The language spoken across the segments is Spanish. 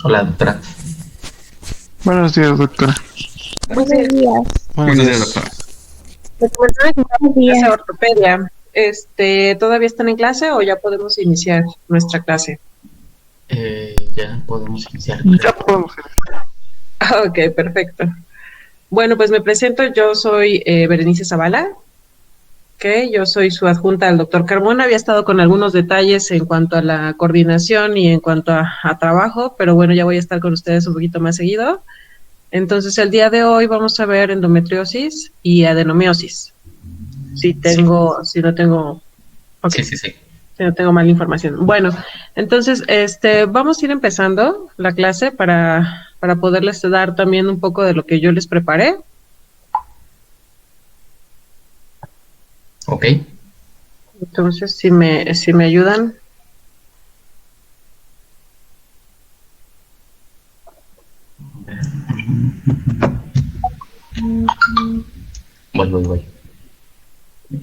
Hola, doctora. Buenos días, doctora. Buenos días. Buenos días, doctora. Me comentaron que estamos en clase de ortopedia. ¿Todavía están en clase o ya podemos iniciar nuestra clase? Ya podemos iniciar. Ya podemos ir. Ok, perfecto. Bueno, pues me presento. Yo soy Berenice Zavala. Yo soy su adjunta al doctor Carmona. Había estado con algunos detalles en cuanto a la coordinación y en cuanto a trabajo, pero bueno, ya voy a estar con ustedes un poquito más seguido. Entonces, el día de hoy vamos a ver endometriosis y adenomiosis. Si no tengo, okay. Sí. Si no tengo mala información. Bueno, entonces, vamos a ir empezando la clase para poderles dar también un poco de lo que yo les preparé. Ok. Entonces, si me ayudan. Voy.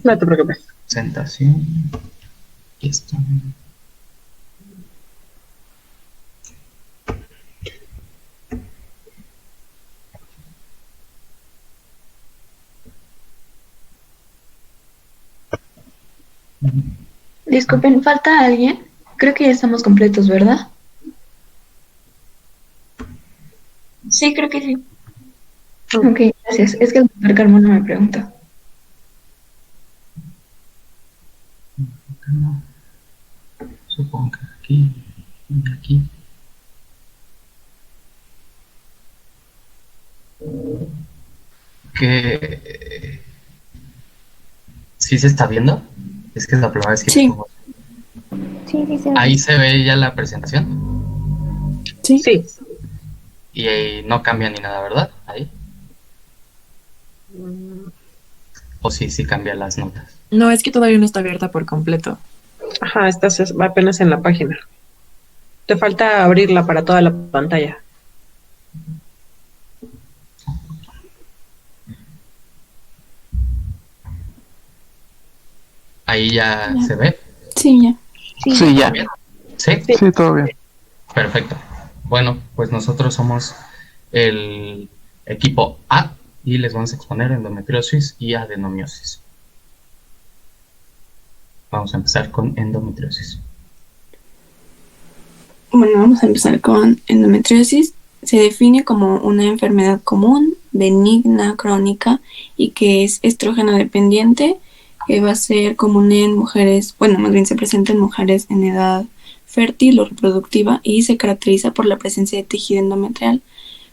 No te preocupes. Presentación. Aquí está. Disculpen, ¿falta alguien? Creo que ya estamos completos, ¿verdad? Sí, creo que sí. Ok, gracias. Es que el doctor Carmona me preguntó. Supongo que aquí y aquí. Que ¿sí se está viendo? Es que es la primera vez que Sí. pongo. Sí. Ahí se ve ya la presentación. Sí. Y no cambia ni nada, ¿verdad? Ahí. O sí cambia las notas. No, es que todavía no está abierta por completo. Ajá, estás apenas en la página. Te falta abrirla para toda la pantalla. Ahí ya se ve. Sí, ya. Sí, ya. ¿Bien? ¿Sí? Sí, todo bien. Perfecto. Bueno, pues nosotros somos el equipo A y les vamos a exponer endometriosis y adenomiosis. Vamos a empezar con endometriosis. Bueno, vamos a empezar con endometriosis. Se define como una enfermedad común, benigna, crónica y que es estrógeno dependiente, que va a ser común en mujeres, bueno, más bien se presenta en mujeres en edad fértil o reproductiva y se caracteriza por la presencia de tejido endometrial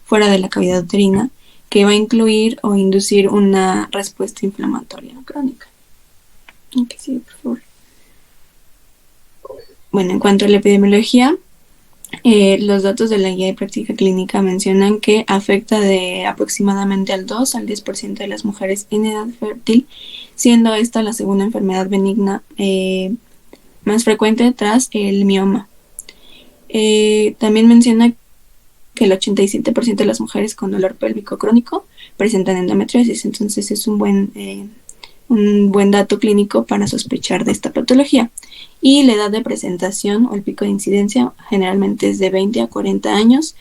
fuera de la cavidad uterina, que va a incluir o inducir una respuesta inflamatoria crónica. Aquí sí, por favor. Bueno, en cuanto a la epidemiología, los datos de la guía de práctica clínica mencionan que afecta de aproximadamente al 2 al 10% de las mujeres en edad fértil, siendo esta la segunda enfermedad benigna más frecuente tras el mioma. También menciona que el 87% de las mujeres con dolor pélvico crónico presentan endometriosis, entonces es un buen dato clínico para sospechar de esta patología. Y la edad de presentación o el pico de incidencia generalmente es de 20 a 40 años,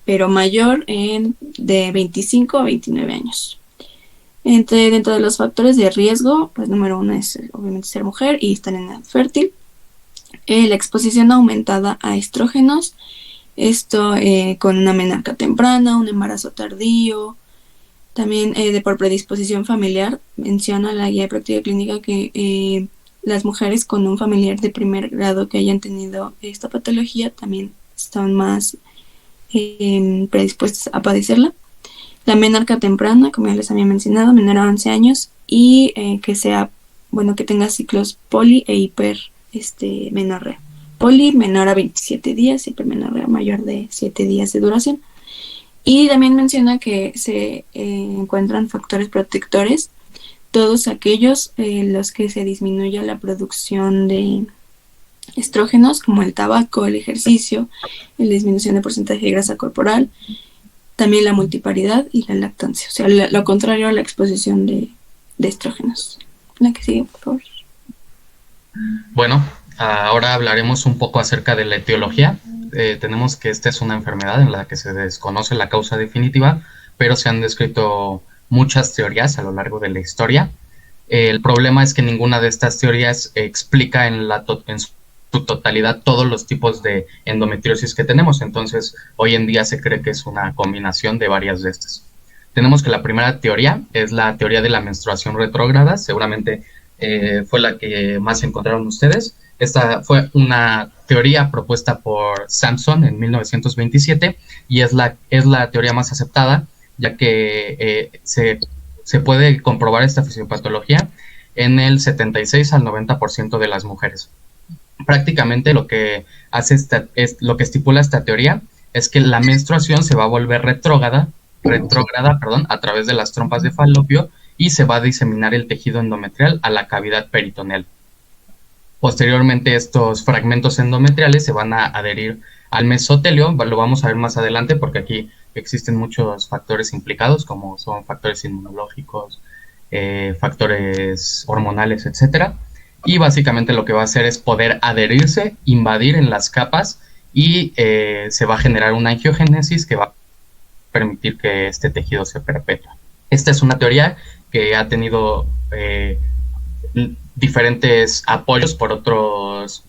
pero mayor de 25 a 29 años. Dentro de los factores de riesgo, pues número 1 es obviamente ser mujer y estar en edad fértil. La exposición aumentada a estrógenos, esto con una menarca temprana, un embarazo tardío. También por predisposición familiar, menciona la guía de práctica clínica que las mujeres con un familiar de primer grado que hayan tenido esta patología también están más predispuestas a padecerla. La menarca temprana, como ya les había mencionado, menor a 11 años y que tenga ciclos poli e hipermenorrea. Poli menor a 27 días, hipermenorrea mayor de 7 días de duración. Y también menciona que se encuentran factores protectores, todos aquellos los que se disminuya la producción de estrógenos, como el tabaco, el ejercicio, la disminución de porcentaje de grasa corporal, también la multiparidad y la lactancia, o sea, lo contrario a la exposición de estrógenos. La que sigue, por favor. Bueno, ahora hablaremos un poco acerca de la etiología. Tenemos que esta es una enfermedad en la que se desconoce la causa definitiva, pero se han descrito muchas teorías a lo largo de la historia. El problema es que ninguna de estas teorías explica en su totalidad todos los tipos de endometriosis que tenemos. Entonces, hoy en día se cree que es una combinación de varias de estas. Tenemos que la primera teoría es la teoría de la menstruación retrógrada. Seguramente fue la que más encontraron ustedes. Esta fue una teoría propuesta por Sampson en 1927 y es la teoría más aceptada, ya que se puede comprobar esta fisiopatología en el 76 al 90% de las mujeres. Prácticamente lo que lo que estipula esta teoría es que la menstruación se va a volver retrógrada, a través de las trompas de falopio y se va a diseminar el tejido endometrial a la cavidad peritoneal. Posteriormente, estos fragmentos endometriales se van a adherir al mesotelio. Lo vamos a ver más adelante porque aquí existen muchos factores implicados, como son factores inmunológicos, factores hormonales, etcétera. Y básicamente lo que va a hacer es poder adherirse, invadir en las capas y se va a generar una angiogénesis que va a permitir que este tejido se perpetúe. Esta es una teoría que ha tenido diferentes apoyos por otros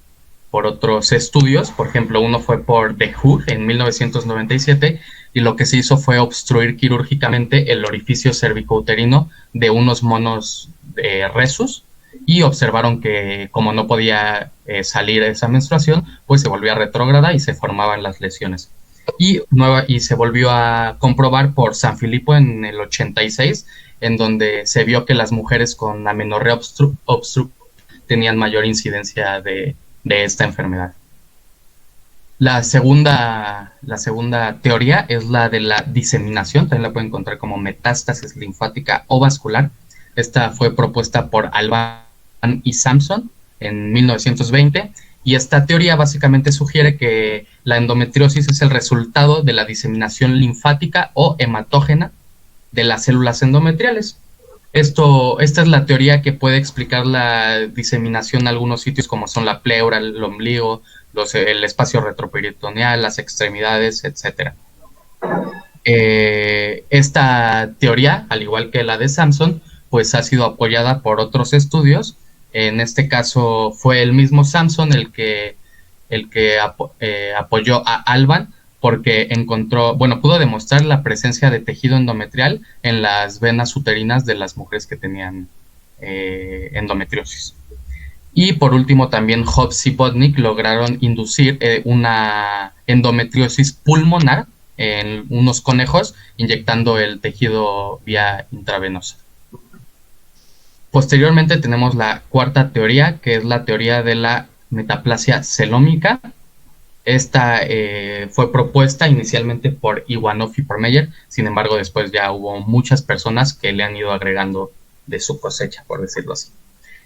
estudios. Por ejemplo, uno fue por The Who en 1997 y lo que se hizo fue obstruir quirúrgicamente el orificio cervicouterino de unos monos de rhesus y observaron que como no podía salir esa menstruación, pues se volvía retrógrada y se formaban las lesiones. Y se volvió a comprobar por Sanfilippo en el 86, en donde se vio que las mujeres con amenorrea tenían mayor incidencia de esta enfermedad. La segunda teoría es la de la diseminación, también la pueden encontrar como metástasis linfática o vascular. Esta fue propuesta por Alban y Sampson en 1920, y esta teoría básicamente sugiere que la endometriosis es el resultado de la diseminación linfática o hematógena de las células endometriales. Esta es la teoría que puede explicar la diseminación en algunos sitios como son la pleura, el ombligo, el espacio retroperitoneal, las extremidades, etc. Esta teoría, al igual que la de Sampson, pues ha sido apoyada por otros estudios. En este caso fue el mismo Sampson el que apoyó a Alban, porque pudo demostrar la presencia de tejido endometrial en las venas uterinas de las mujeres que tenían endometriosis. Y por último también Hobbs y Bodnik lograron inducir una endometriosis pulmonar en unos conejos inyectando el tejido vía intravenosa. Posteriormente tenemos la cuarta teoría, que es la teoría de la metaplasia celómica. Esta fue propuesta inicialmente por Ivanov y por Meyer, sin embargo después ya hubo muchas personas que le han ido agregando de su cosecha, por decirlo así.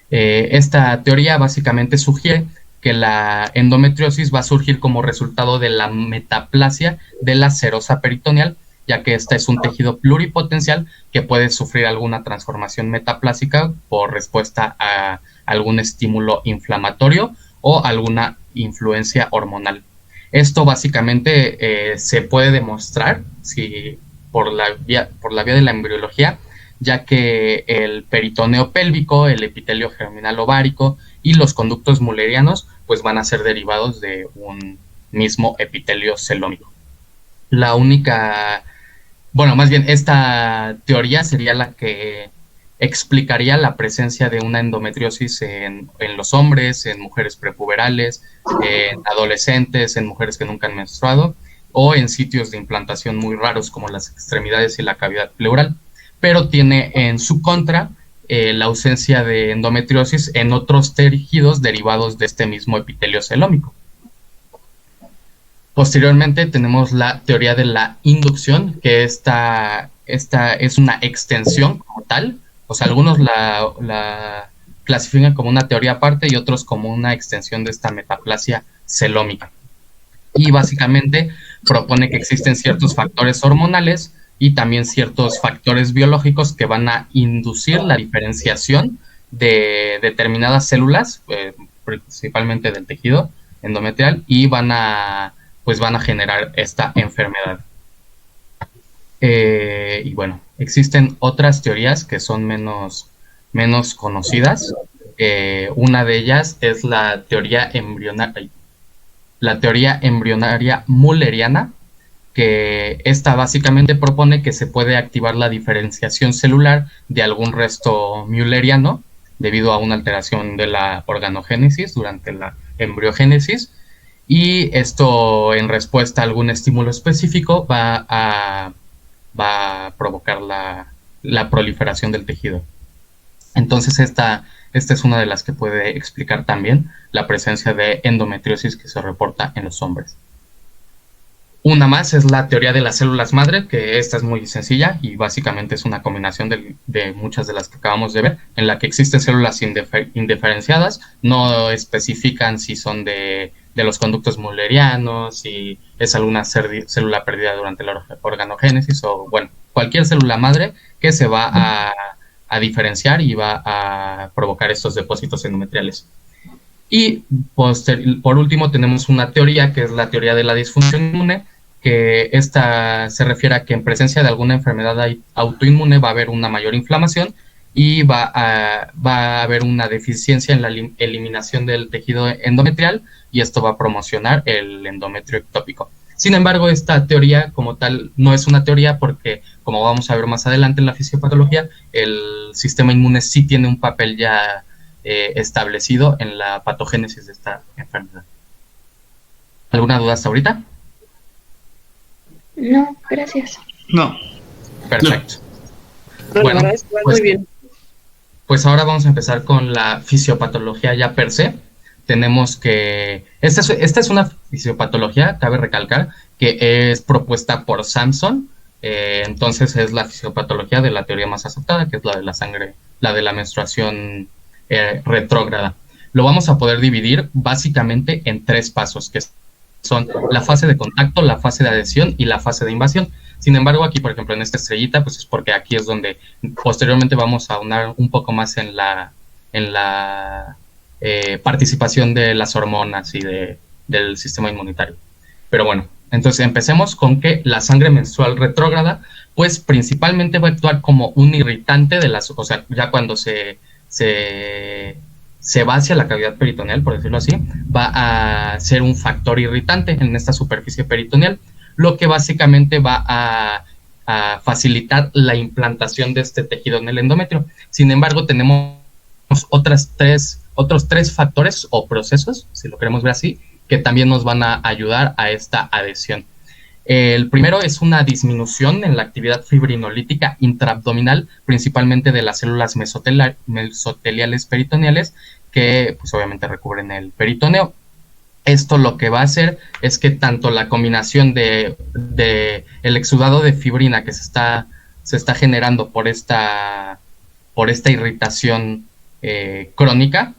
Esta teoría básicamente sugiere que la endometriosis va a surgir como resultado de la metaplasia de la serosa peritoneal, ya que este es un tejido pluripotencial que puede sufrir alguna transformación metaplásica por respuesta a algún estímulo inflamatorio o alguna influencia hormonal. Esto básicamente se puede demostrar por la vía de la embriología, ya que el peritoneo pélvico, el epitelio germinal ovárico y los conductos mullerianos pues van a ser derivados de un mismo epitelio celómico. Esta teoría sería la que explicaría la presencia de una endometriosis en los hombres, en mujeres prepuberales, en adolescentes, en mujeres que nunca han menstruado o en sitios de implantación muy raros como las extremidades y la cavidad pleural, pero tiene en su contra la ausencia de endometriosis en otros tejidos derivados de este mismo epitelio celómico. Posteriormente tenemos la teoría de la inducción, que esta es una extensión como tal. O sea, algunos la clasifican como una teoría aparte y otros como una extensión de esta metaplasia celómica. Y básicamente propone que existen ciertos factores hormonales y también ciertos factores biológicos que van a inducir la diferenciación de determinadas células, principalmente del tejido endometrial, y van a generar esta enfermedad. Y bueno, existen otras teorías que son menos conocidas. Una de ellas es la teoría embrionaria mulleriana, que esta básicamente propone que se puede activar la diferenciación celular de algún resto mülleriano debido a una alteración de la organogénesis durante la embriogénesis, y esto, en respuesta a algún estímulo específico, va a provocar la proliferación del tejido. Entonces esta es una de las que puede explicar también la presencia de endometriosis que se reporta en los hombres. Una más es la teoría de las células madre, que esta es muy sencilla y básicamente es una combinación de muchas de las que acabamos de ver, en la que existen células indiferenciadas, no especifican si son de los conductos mullerianos, si es alguna célula perdida durante la organogénesis, o bueno, cualquier célula madre que se va a diferenciar y va a provocar estos depósitos endometriales. Y por último tenemos una teoría que es la teoría de la disfunción inmune, que esta se refiere a que en presencia de alguna enfermedad autoinmune va a haber una mayor inflamación y va a haber una deficiencia en la eliminación del tejido endometrial, y esto va a promocionar el endometrio ectópico. Sin embargo, esta teoría como tal no es una teoría porque, como vamos a ver más adelante en la fisiopatología, el sistema inmune sí tiene un papel ya establecido en la patogénesis de esta enfermedad. ¿Alguna duda hasta ahorita? No, gracias. No. Perfecto. No, Bueno, la verdad es que va pues, muy bien. Pues ahora vamos a empezar con la fisiopatología ya per se. Tenemos que... Esta es una fisiopatología, cabe recalcar, que es propuesta por Sampson. Entonces es la fisiopatología de la teoría más aceptada, que es la de la sangre, la de la menstruación retrógrada. Lo vamos a poder dividir básicamente en 3 pasos, que son la fase de contacto, la fase de adhesión y la fase de invasión. Sin embargo, aquí, por ejemplo, en esta estrellita, pues es porque aquí es donde posteriormente vamos a aunar un poco más en la participación de las hormonas y del sistema inmunitario. Pero bueno, entonces empecemos con que la sangre menstrual retrógrada, pues principalmente va a actuar como un irritante de las, o sea, ya cuando se va hacia la cavidad peritoneal, por decirlo así, va a ser un factor irritante en esta superficie peritoneal, lo que básicamente va a facilitar la implantación de este tejido en el endometrio. Sin embargo, tenemos otros tres factores o procesos, si lo queremos ver así, que también nos van a ayudar a esta adhesión. El primero es una disminución en la actividad fibrinolítica intraabdominal, principalmente de las células mesoteliales peritoneales, que pues obviamente recubren el peritoneo. Esto lo que va a hacer es que tanto la combinación de el exudado de fibrina que se está generando por esta irritación crónica,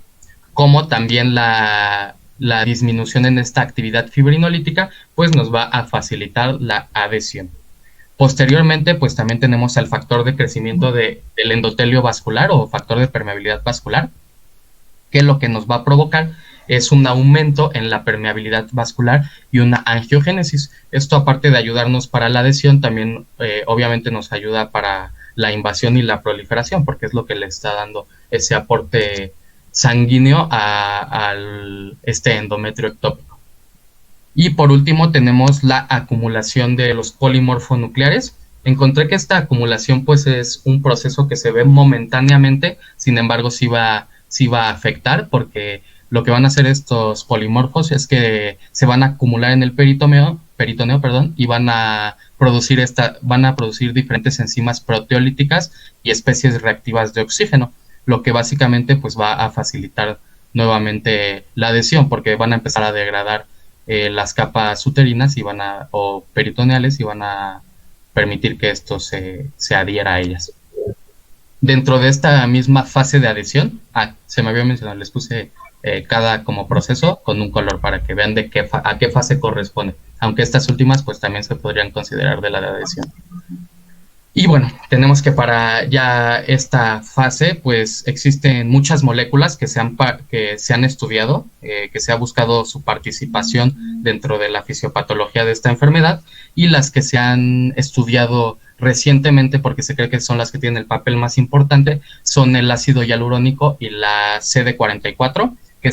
como también la disminución en esta actividad fibrinolítica, pues nos va a facilitar la adhesión. Posteriormente, pues también tenemos el factor de crecimiento del endotelio vascular o factor de permeabilidad vascular, que lo que nos va a provocar es un aumento en la permeabilidad vascular y una angiogénesis. Esto, aparte de ayudarnos para la adhesión, también obviamente nos ayuda para la invasión y la proliferación, porque es lo que le está dando ese aporte sanguíneo a este endometrio ectópico. Y por último tenemos la acumulación de los polimorfonucleares. Encontré que esta acumulación pues es un proceso que se ve momentáneamente, sin embargo sí va a afectar, porque lo que van a hacer estos polimorfos es que se van a acumular en el peritoneo, y van a producir diferentes enzimas proteolíticas y especies reactivas de oxígeno, lo que básicamente pues va a facilitar nuevamente la adhesión, porque van a empezar a degradar las capas uterinas o peritoneales, y van a permitir que esto se adhiera a ellas. Dentro de esta misma fase de adhesión, se me había mencionado, les puse cada como proceso con un color para que vean a qué fase corresponde, aunque estas últimas pues también se podrían considerar de la de adhesión. Y bueno, tenemos que para ya esta fase, pues existen muchas moléculas que se han estudiado, que se ha buscado su participación dentro de la fisiopatología de esta enfermedad, y las que se han estudiado recientemente, porque se cree que son las que tienen el papel más importante, son el ácido hialurónico y la CD44, que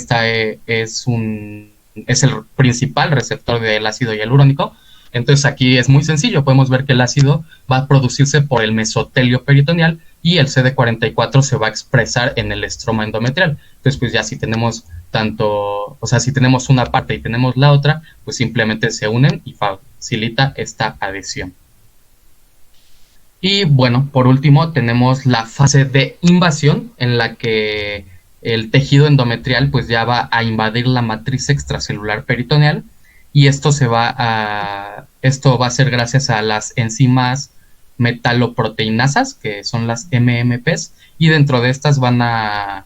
es el principal receptor del ácido hialurónico. Entonces aquí es muy sencillo, podemos ver que el ácido va a producirse por el mesotelio peritoneal y el CD44 se va a expresar en el estroma endometrial. Entonces pues ya si tenemos si tenemos una parte y tenemos la otra, pues simplemente se unen y facilita esta adhesión. Y bueno, por último tenemos la fase de invasión, en la que el tejido endometrial pues ya va a invadir la matriz extracelular peritoneal, y esto va a ser gracias a las enzimas metaloproteinasas, que son las MMPs, y dentro de estas van a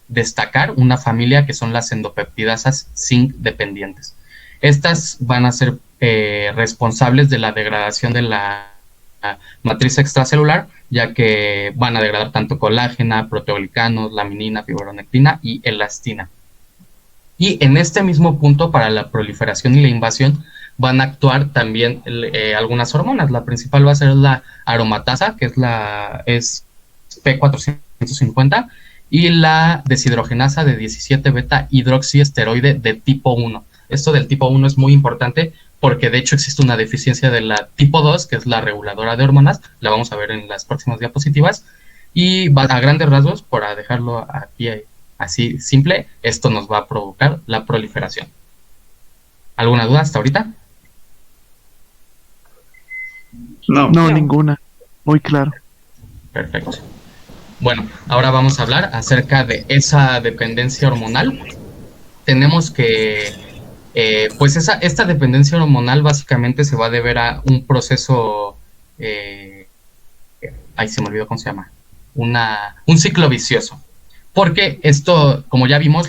destacar una familia que son las endopeptidasas zinc dependientes. Estas van a ser responsables de la degradación de la matriz extracelular, ya que van a degradar tanto colágena, proteoglicanos, laminina, fibronectina y elastina. Y en este mismo punto, para la proliferación y la invasión, van a actuar también algunas hormonas. La principal va a ser la aromatasa, que es P450, y la deshidrogenasa de 17 beta hidroxiesteroide de tipo 1. Esto del tipo 1 es muy importante porque de hecho existe una deficiencia de la tipo 2, que es la reguladora de hormonas. La vamos a ver en las próximas diapositivas. Y a grandes rasgos, para dejarlo aquí así simple, esto nos va a provocar la proliferación. ¿Alguna duda hasta ahorita? No, ninguna. Muy claro. Perfecto. Bueno, ahora vamos a hablar acerca de esa dependencia hormonal. Tenemos que, pues esta dependencia hormonal básicamente se va a deber a un proceso, ahí se me olvidó cómo se llama, un ciclo vicioso. Porque esto, como ya vimos,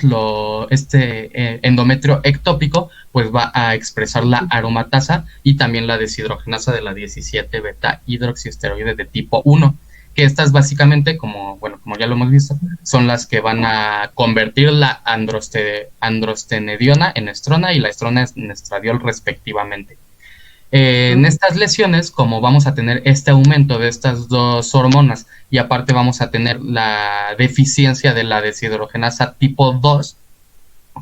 endometrio ectópico pues va a expresar la aromatasa y también la deshidrogenasa de la 17 beta hidroxiesteroide de tipo 1, que estas básicamente, como ya lo hemos visto, son las que van a convertir la androstenediona en estrona y la estrona en estradiol respectivamente. En estas lesiones, como vamos a tener este aumento de estas dos hormonas y aparte vamos a tener la deficiencia de la deshidrogenasa tipo 2,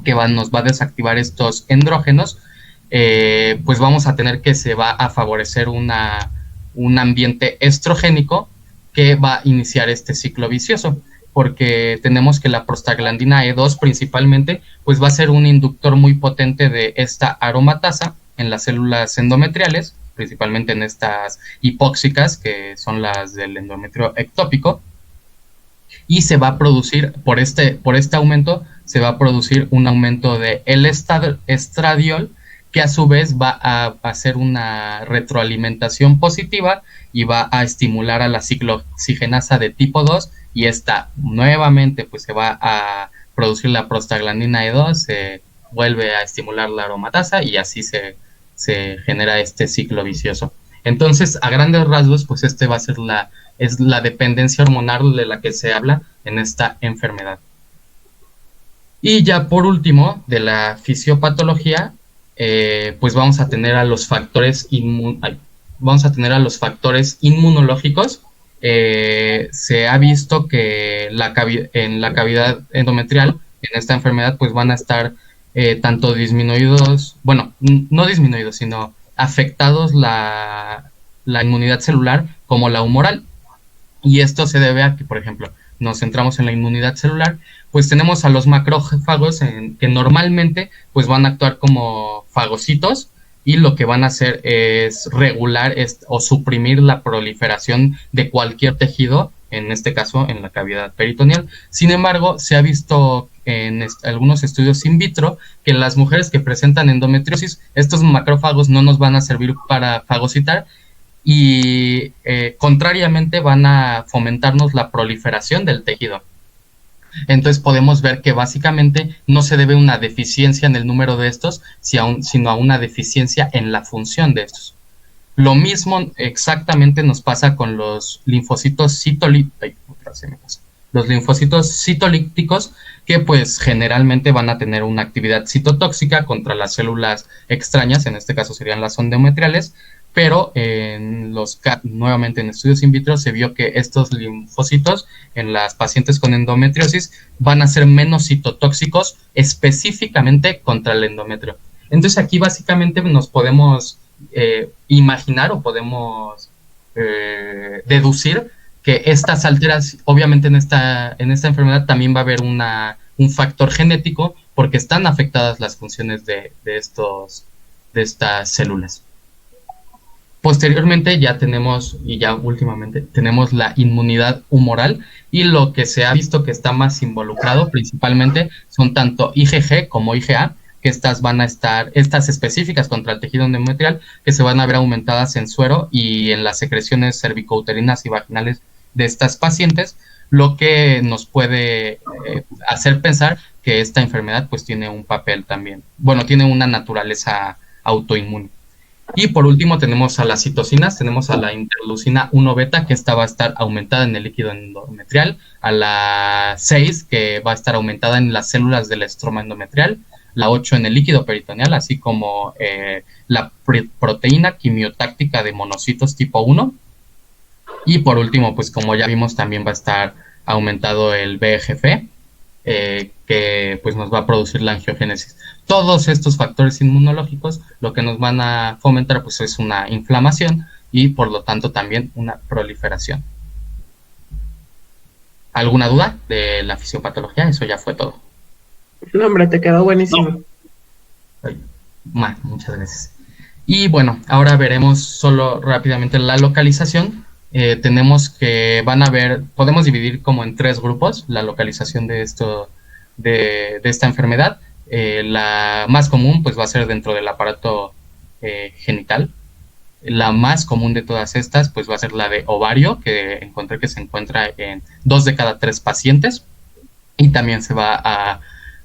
que nos va a desactivar estos andrógenos, pues vamos a tener que se va a favorecer un ambiente estrogénico que va a iniciar este ciclo vicioso, porque tenemos que la prostaglandina E2 principalmente pues va a ser un inductor muy potente de esta aromatasa en las células endometriales, principalmente en estas hipóxicas, que son las del endometrio ectópico, y se va a producir, por este aumento, se va a producir un aumento de el estradiol, que a su vez va a hacer una retroalimentación positiva y va a estimular a la ciclooxigenasa de tipo 2, y esta nuevamente pues se va a producir la prostaglandina E2, se vuelve a estimular la aromatasa y así se genera este ciclo vicioso. Entonces, a grandes rasgos, pues va a ser la dependencia hormonal de la que se habla en esta enfermedad. Y ya por último, de la fisiopatología, pues vamos a tener a los factores inmunológicos. Se ha visto que en la cavidad endometrial, en esta enfermedad, pues van a estar tanto disminuidos, bueno, no disminuidos, sino afectados la inmunidad celular como la humoral. Y esto se debe a que, por ejemplo, nos centramos en la inmunidad celular, pues tenemos a los macrófagos que normalmente pues van a actuar como fagocitos, y lo que van a hacer es regular o suprimir la proliferación de cualquier tejido, en este caso en la cavidad peritoneal. Sin embargo, se ha visto en algunos estudios in vitro que en las mujeres que presentan endometriosis, estos macrófagos no nos van a servir para fagocitar, y contrariamente van a fomentarnos la proliferación del tejido. Entonces podemos ver que básicamente no se debe a una deficiencia en el número de estos, sino a una deficiencia en la función de estos. Lo mismo exactamente nos pasa con los linfocitos citolíticos, que pues generalmente van a tener una actividad citotóxica contra las células extrañas, en este caso serían las endometriales, pero nuevamente en estudios in vitro se vio que estos linfocitos en las pacientes con endometriosis van a ser menos citotóxicos específicamente contra el endometrio. Entonces aquí básicamente nos podemos imaginar o podemos deducir que estas alteraciones, obviamente en esta enfermedad también va a haber un factor genético porque están afectadas las funciones de estas células. Posteriormente ya tenemos, y ya últimamente, tenemos la inmunidad humoral, y lo que se ha visto que está más involucrado principalmente son tanto IgG como IgA, que estas específicas contra el tejido endometrial, que se van a ver aumentadas en suero y en las secreciones cervicouterinas y vaginales de estas pacientes, lo que nos puede hacer pensar que esta enfermedad pues tiene un papel también, tiene una naturaleza autoinmune. Y por último tenemos a las citocinas, tenemos a la interleucina 1 beta, que esta va a estar aumentada en el líquido endometrial, a la 6, que va a estar aumentada en las células del estroma endometrial, la 8 en el líquido peritoneal, así como la proteína quimiotáctica de monocitos tipo 1. Y por último, pues como ya vimos, también va a estar aumentado el VEGF, que pues nos va a producir la angiogénesis. Todos estos factores inmunológicos lo que nos van a fomentar pues es una inflamación y por lo tanto también una proliferación. ¿Alguna duda de la fisiopatología? Eso ya fue todo. No, hombre, te quedó buenísimo. Muchas gracias. Y bueno, ahora veremos solo rápidamente la localización. Tenemos que podemos dividir como en 3 grupos la localización de esta enfermedad. La más común pues va a ser dentro del aparato genital. La más común de todas estas pues va a ser la de ovario, que encontré que se encuentra en 2 de cada 3 pacientes, y también se va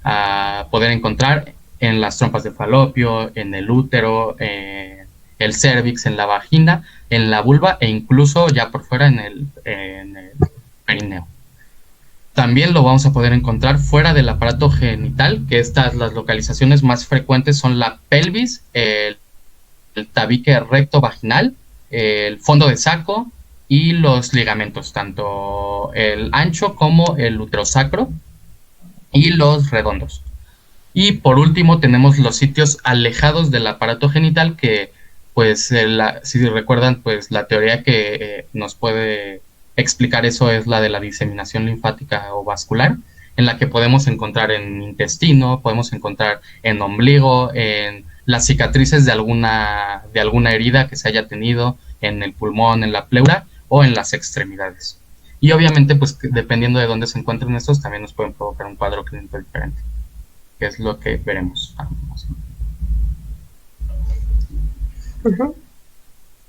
a poder encontrar en las trompas de falopio, en el útero, el cervix, en la vagina, en la vulva e incluso ya por fuera en el perineo. También lo vamos a poder encontrar fuera del aparato genital, que las localizaciones más frecuentes son la pelvis, el tabique recto vaginal, el fondo de saco y los ligamentos, tanto el ancho como el uterosacro y los redondos. Y por último tenemos los sitios alejados del aparato genital, que pues si recuerdan, pues la teoría que nos puede explicar eso es la de la diseminación linfática o vascular, en la que podemos encontrar en intestino, podemos encontrar en ombligo, en las cicatrices de alguna herida que se haya tenido, en el pulmón, en la pleura o en las extremidades. Y obviamente, pues dependiendo de dónde se encuentren estos, también nos pueden provocar un cuadro clínico diferente, que es lo que veremos a continuación.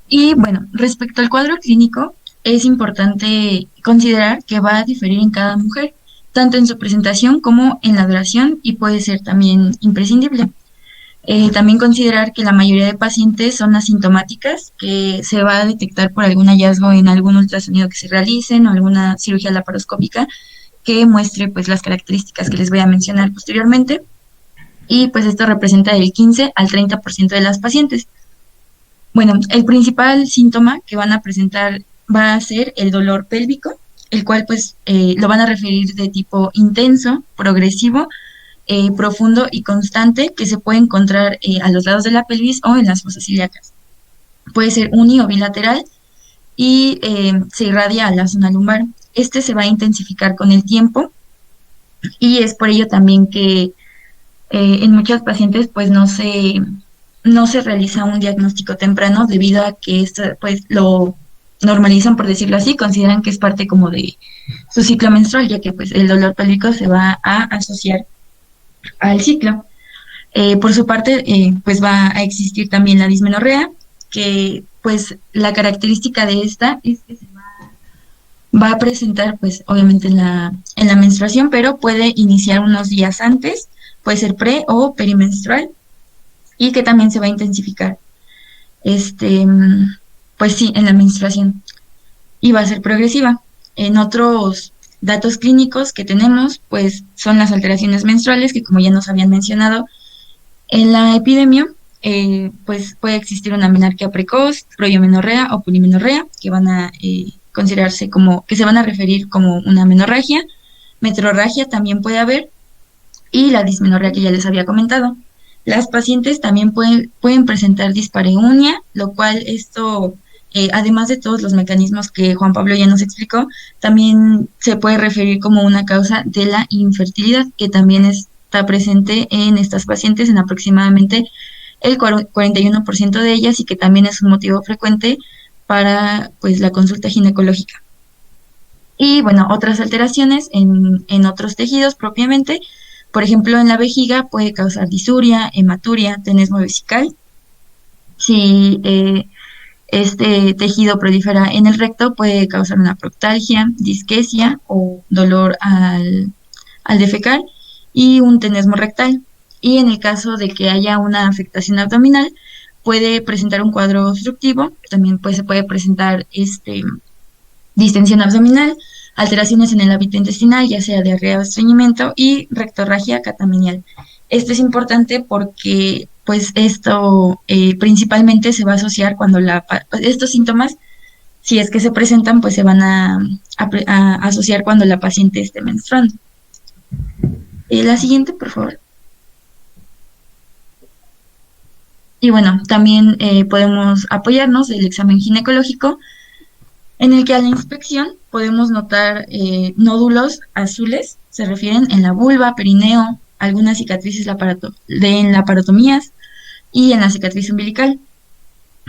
Y bueno, respecto al cuadro clínico, es importante considerar que va a diferir en cada mujer, tanto en su presentación como en la duración, y puede ser también imprescindible. También considerar que la mayoría de pacientes son asintomáticas, que se va a detectar por algún hallazgo en algún ultrasonido que se realicen o alguna cirugía laparoscópica que muestre pues las características que les voy a mencionar posteriormente, y pues esto representa del 15 al 30% de las pacientes. Bueno, el principal síntoma que van a presentar va a ser el dolor pélvico, el cual pues lo van a referir de tipo intenso, progresivo, profundo y constante, que se puede encontrar a los lados de la pelvis o en las fosas ilíacas. Puede ser uni o bilateral y se irradia a la zona lumbar. Este se va a intensificar con el tiempo, y es por ello también que en muchos pacientes pues no se realiza un diagnóstico temprano, debido a que esto pues lo normalizan, por decirlo así, consideran que es parte como de su ciclo menstrual, ya que pues el dolor pélvico se va a asociar al ciclo. Por su parte, pues va a existir también la dismenorrea, que pues la característica de esta es que se va a presentar pues obviamente en la menstruación, pero puede iniciar unos días antes, puede ser pre o perimenstrual, y que también se va a intensificar. pues sí, en la menstruación y va a ser progresiva. En otros datos clínicos que tenemos, pues son las alteraciones menstruales, que como ya nos habían mencionado, en la epidemia, pues puede existir una menarquía precoz, proyomenorrea o polimenorrea, que van a considerarse como, que se van a referir como una menorragia. Metrorragia también puede haber, y la dismenorrea que ya les había comentado. Las pacientes también pueden presentar dispareunia, lo cual esto, además de todos los mecanismos que Juan Pablo ya nos explicó, también se puede referir como una causa de la infertilidad, que también está presente en estas pacientes en aproximadamente el 41% de ellas, y que también es un motivo frecuente para pues la consulta ginecológica. Y bueno, otras alteraciones en otros tejidos propiamente, por ejemplo, en la vejiga puede causar disuria, hematuria, tenesmo vesical. Si este tejido prolifera en el recto, puede causar una proctalgia, disquesia o dolor al defecar, y un tenesmo rectal. Y en el caso de que haya una afectación abdominal, puede presentar un cuadro obstructivo, también pues, se puede presentar distensión abdominal, alteraciones en el hábito intestinal, ya sea diarrea o estreñimiento, y rectorragia catamenial. Esto es importante porque pues esto principalmente se va a asociar cuando estos síntomas, si es que se presentan, pues se van a asociar cuando la paciente esté menstruando. La siguiente, por favor. Y bueno, también podemos apoyarnos del examen ginecológico, en el que a la inspección podemos notar nódulos azules, se refieren en la vulva, perineo, algunas cicatrices en laparotomías y en la cicatriz umbilical.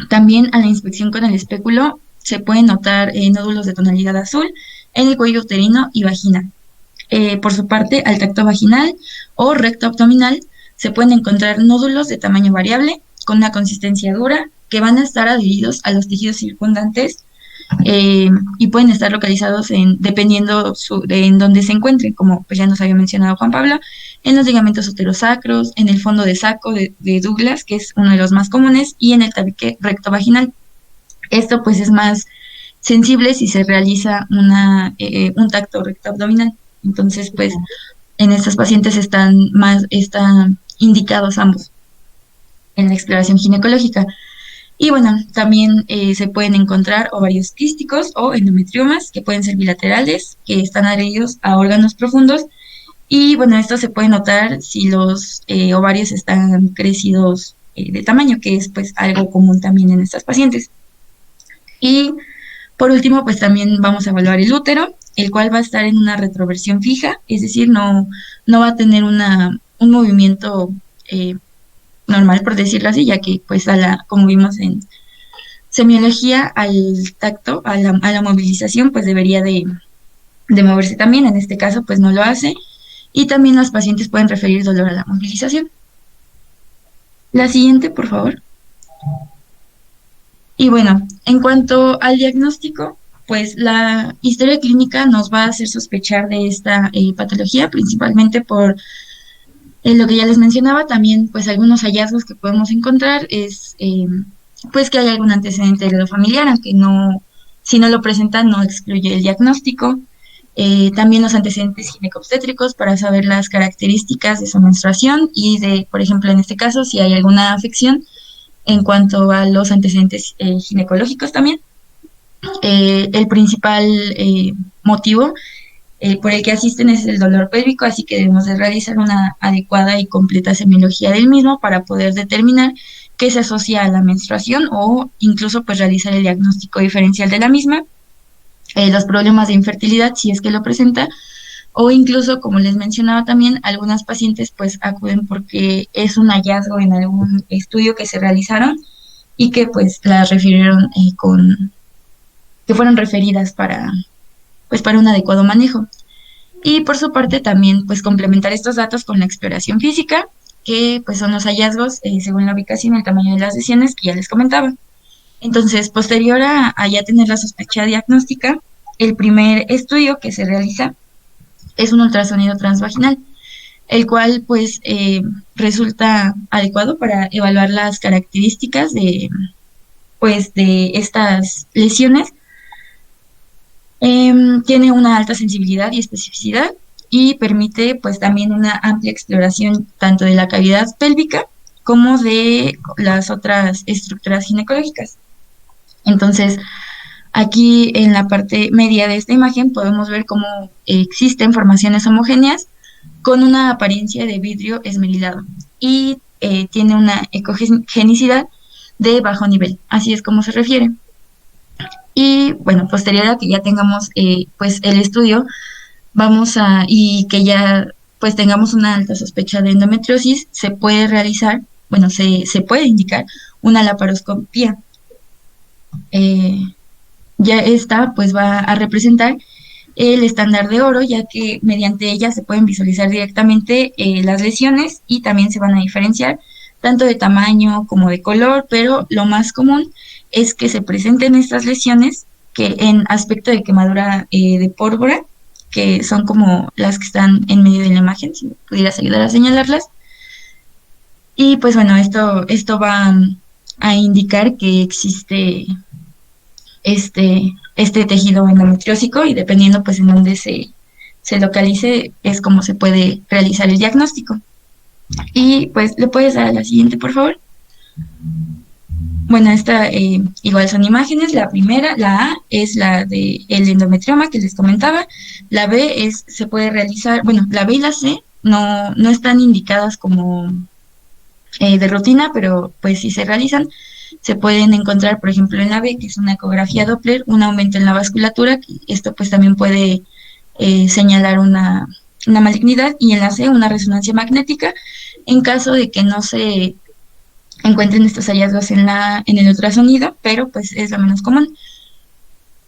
También a la inspección con el espéculo se pueden notar nódulos de tonalidad azul en el cuello uterino y vagina. Por su parte, al tacto vaginal o recto abdominal se pueden encontrar nódulos de tamaño variable con una consistencia dura, que van a estar adheridos a los tejidos circundantes, y pueden estar localizados dependiendo en dónde se encuentren, como pues ya nos había mencionado Juan Pablo, en los ligamentos uterosacros, en el fondo de saco de Douglas, que es uno de los más comunes, y en el tabique recto vaginal. Esto pues es más sensible si se realiza un tacto recto abdominal. Entonces pues en estas pacientes están indicados ambos en la exploración ginecológica. Y bueno, también se pueden encontrar ovarios quísticos o endometriomas, que pueden ser bilaterales, que están adheridos a órganos profundos. Y bueno, esto se puede notar si los ovarios están crecidos de tamaño, que es pues algo común también en estas pacientes. Y por último, pues también vamos a evaluar el útero, el cual va a estar en una retroversión fija, es decir, no va a tener un movimiento normal, por decirlo así, ya que pues como vimos en semiología, al tacto, a la movilización, pues debería de moverse también. En este caso pues no lo hace, y también los pacientes pueden referir dolor a la movilización. La siguiente, por favor. Y bueno, en cuanto al diagnóstico, pues la historia clínica nos va a hacer sospechar de esta patología, principalmente por lo que ya les mencionaba. También pues algunos hallazgos que podemos encontrar es pues que hay algún antecedente heredofamiliar, aunque si no lo presenta no excluye el diagnóstico. También los antecedentes ginecobstétricos para saber las características de su menstruación y por ejemplo, en este caso, si hay alguna afección en cuanto a los antecedentes ginecológicos también. El principal motivo por el que asisten es el dolor pélvico, así que debemos de realizar una adecuada y completa semiología del mismo para poder determinar qué se asocia a la menstruación, o incluso pues realizar el diagnóstico diferencial de la misma. Los problemas de infertilidad, si es que lo presenta, o incluso, como les mencionaba también, algunas pacientes pues acuden porque es un hallazgo en algún estudio que se realizaron y que pues las refirieron que fueron referidas para un adecuado manejo. Y por su parte también pues complementar estos datos con la exploración física, que pues son los hallazgos según la ubicación y el tamaño de las lesiones que ya les comentaba. Entonces, posterior a ya tener la sospecha diagnóstica, el primer estudio que se realiza es un ultrasonido transvaginal, el cual resulta adecuado para evaluar las características pues de estas lesiones tiene una alta sensibilidad y especificidad y permite pues también una amplia exploración tanto de la cavidad pélvica como de las otras estructuras ginecológicas. Entonces, aquí en la parte media de esta imagen podemos ver cómo existen formaciones homogéneas con una apariencia de vidrio esmerilado y tiene una ecogenicidad de bajo nivel, así es como se refiere. Y bueno, posterior a que ya tengamos pues el estudio, y que ya pues tengamos una alta sospecha de endometriosis, se puede realizar, bueno, se puede indicar una laparoscopía. Ya esta pues va a representar el estándar de oro, ya que mediante ella se pueden visualizar directamente las lesiones y también se van a diferenciar tanto de tamaño como de color, pero lo más común es que se presenten estas lesiones que en aspecto de quemadura de pólvora, que son como las que están en medio de la imagen, si me pudieras ayudar a señalarlas. Y pues bueno, esto va a indicar que existe este tejido endometriósico y dependiendo pues en dónde se localice es como se puede realizar el diagnóstico. Y pues le puedes dar a la siguiente, por favor. Bueno, esta igual son imágenes. La primera, la A, es la de el endometrioma que les comentaba. La B se puede realizar, bueno, la B y la C no están indicadas como de rutina, pero pues si se realizan, se pueden encontrar, por ejemplo, en la B, que es una ecografía Doppler, un aumento en la vasculatura, que esto pues también puede señalar una malignidad, y en la C, una resonancia magnética, en caso de que no se encuentren estos hallazgos en el ultrasonido, pero pues es lo menos común.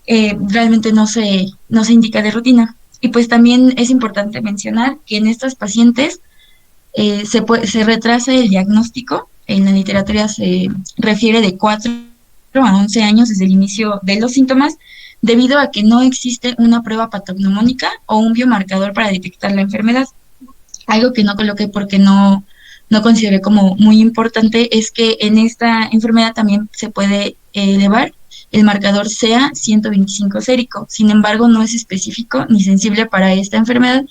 Realmente no se indica de rutina. Y pues también es importante mencionar que en estas pacientes se retrasa el diagnóstico. En la literatura se refiere de 4 a 11 años desde el inicio de los síntomas, debido a que no existe una prueba patognomónica o un biomarcador para detectar la enfermedad. Algo que no coloqué porque no consideré como muy importante es que en esta enfermedad también se puede elevar el marcador CA 125 sérico. Sin embargo, no es específico ni sensible para esta enfermedad,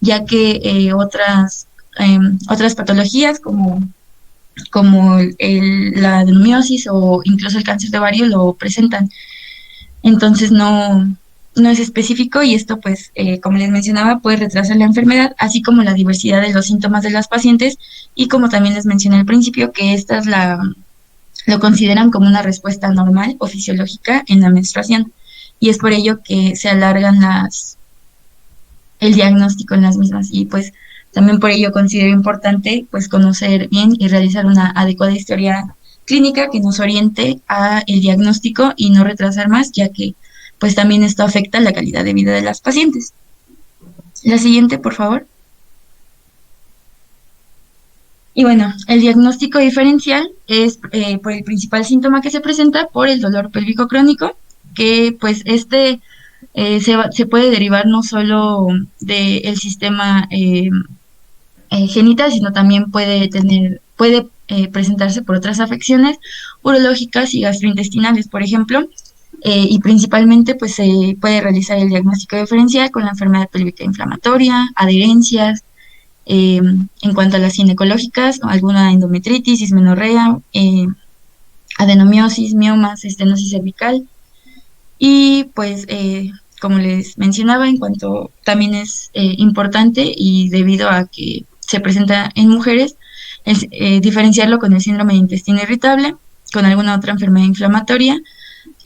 ya que otras patologías como la adenomiosis o incluso el cáncer de ovario lo presentan. Entonces no es específico, y esto pues como les mencionaba puede retrasar la enfermedad, así como la diversidad de los síntomas de las pacientes, y como también les mencioné al principio que estas lo consideran como una respuesta normal o fisiológica en la menstruación, y es por ello que se alargan el diagnóstico en las mismas, y pues también por ello considero importante pues conocer bien y realizar una adecuada historia clínica que nos oriente a el diagnóstico y no retrasar más, ya que pues también esto afecta la calidad de vida de las pacientes. La siguiente, por favor. Y bueno, el diagnóstico diferencial es por el principal síntoma que se presenta por el dolor pélvico crónico, que pues se puede derivar no solo del sistema genital, sino también puede presentarse por otras afecciones urológicas y gastrointestinales, por ejemplo, y principalmente pues se puede realizar el diagnóstico diferencial con la enfermedad pélvica inflamatoria, adherencias, en cuanto a las ginecológicas, alguna endometritis, dismenorrea, adenomiosis, miomas, estenosis cervical, y pues como les mencionaba, en cuanto también es importante y debido a que se presenta en mujeres, diferenciarlo con el síndrome de intestino irritable, con alguna otra enfermedad inflamatoria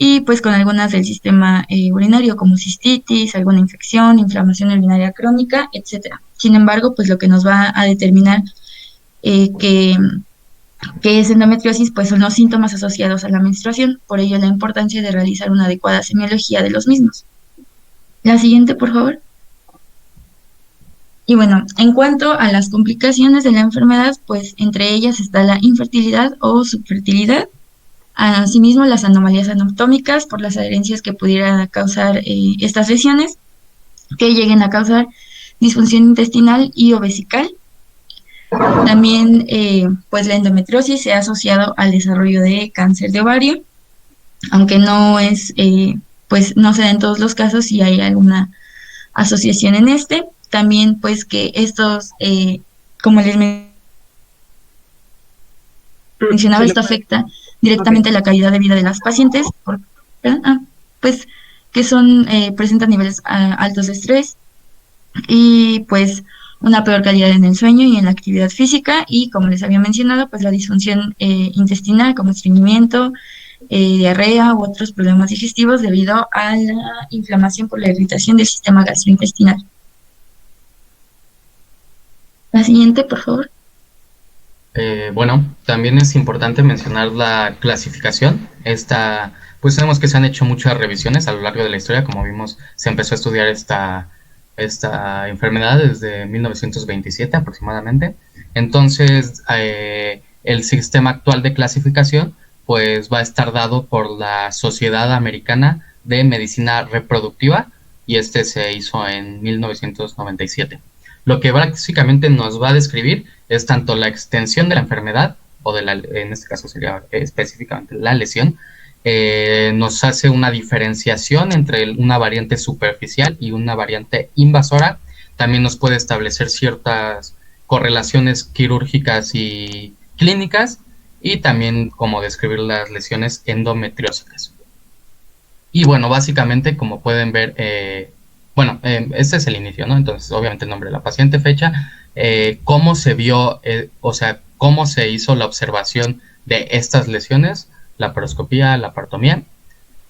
y pues con algunas del sistema urinario como cistitis, alguna infección, inflamación urinaria crónica, etcétera. Sin embargo, pues lo que nos va a determinar que es endometriosis pues son los síntomas asociados a la menstruación, por ello la importancia de realizar una adecuada semiología de los mismos. La siguiente, por favor. Y bueno, en cuanto a las complicaciones de la enfermedad, pues entre ellas está la infertilidad o subfertilidad, asimismo las anomalías anatómicas por las adherencias que pudiera causar estas lesiones, que lleguen a causar disfunción intestinal y o vesical. También pues la endometriosis se ha asociado al desarrollo de cáncer de ovario aunque no es, pues no se da en todos los casos si hay alguna asociación en este. También pues que estos, como les mencionaba, esto afecta directamente la calidad de vida de las pacientes, pues que son, presentan niveles altos de estrés y pues una peor calidad en el sueño y en la actividad física, y como les había mencionado, pues la disfunción intestinal como estreñimiento, diarrea u otros problemas digestivos debido a la inflamación por la irritación del sistema gastrointestinal. La siguiente, por favor. Bueno, también es importante mencionar la clasificación. Pues sabemos que se han hecho muchas revisiones a lo largo de la historia. Como vimos, se empezó a estudiar esta enfermedad desde 1927 aproximadamente. Entonces, el sistema actual de clasificación pues va a estar dado por la Sociedad Americana de Medicina Reproductiva, y este se hizo en 1997. Lo que básicamente nos va a describir es tanto la extensión de la enfermedad, o en este caso sería específicamente la lesión. Nos hace una diferenciación entre una variante superficial y una variante invasora. También nos puede establecer ciertas correlaciones quirúrgicas y clínicas, y también como describir las lesiones endometriósicas. Y bueno, básicamente como pueden ver, este es el inicio, ¿no? Entonces, obviamente el nombre de la paciente, fecha, cómo se vio, cómo se hizo la observación de estas lesiones, la laparoscopía, la partomía,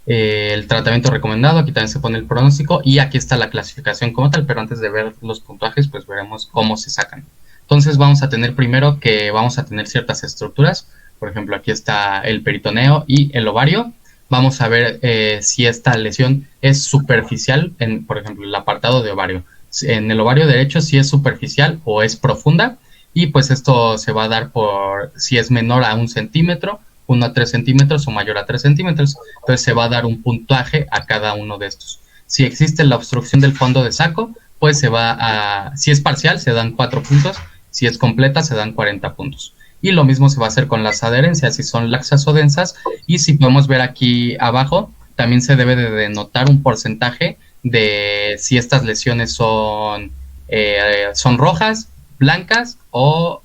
el tratamiento recomendado, aquí también se pone el pronóstico, y aquí está la clasificación como tal, pero antes de ver los puntajes, pues veremos cómo se sacan. Entonces vamos a tener primero que vamos a tener ciertas estructuras. Por ejemplo, aquí está el peritoneo y el ovario. Vamos a ver si esta lesión es superficial, por ejemplo, el apartado de ovario. En el ovario derecho si es superficial o es profunda, y pues esto se va a dar por si es menor a 1 centímetro, 1 a 3 centímetros o mayor a 3 centímetros. Entonces se va a dar un puntaje a cada uno de estos. Si existe la obstrucción del fondo de saco, pues si es parcial se dan 4 puntos, si es completa se dan 40 puntos. Y lo mismo se va a hacer con las adherencias, si son laxas o densas, y si podemos ver aquí abajo, también se debe de denotar un porcentaje de si estas lesiones son rojas, blancas o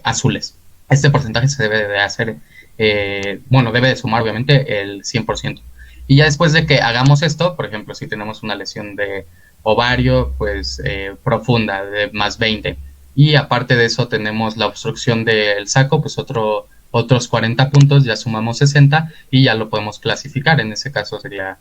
azules. Este porcentaje se debe de hacer, debe de sumar obviamente el 100%. Y ya después de que hagamos esto, por ejemplo, si tenemos una lesión de ovario, pues profunda, de más 20, y aparte de eso tenemos la obstrucción del saco, pues otros 40 puntos, ya sumamos 60 y ya lo podemos clasificar. En ese caso sería,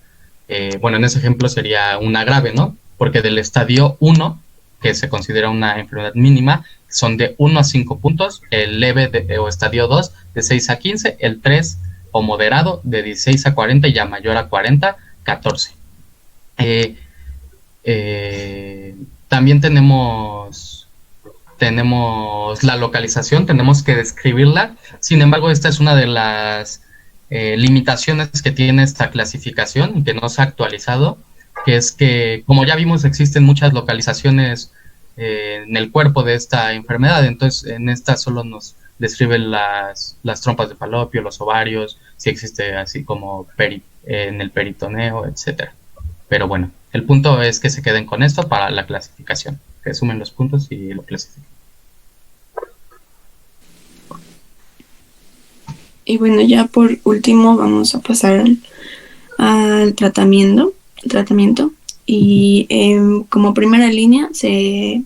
en ese ejemplo sería una grave, ¿no? Porque del estadio 1, que se considera una enfermedad mínima, son de 1 a 5 puntos, el leve o estadio 2 de 6 a 15, el 3 o moderado de 16 a 40 y ya mayor a 40, 14. También tenemos la localización, tenemos que describirla. Sin embargo, esta es una de las limitaciones que tiene esta clasificación y que no se ha actualizado, que es que, como ya vimos, existen muchas localizaciones en el cuerpo de esta enfermedad. Entonces, en esta solo nos describen las trompas de falopio, los ovarios, si existe así como en el peritoneo, etcétera. Pero bueno, el punto es que se queden con esto para la clasificación, que sumen los puntos y lo clasifiquen. Y bueno, ya por último vamos a pasar al tratamiento. Y como primera línea se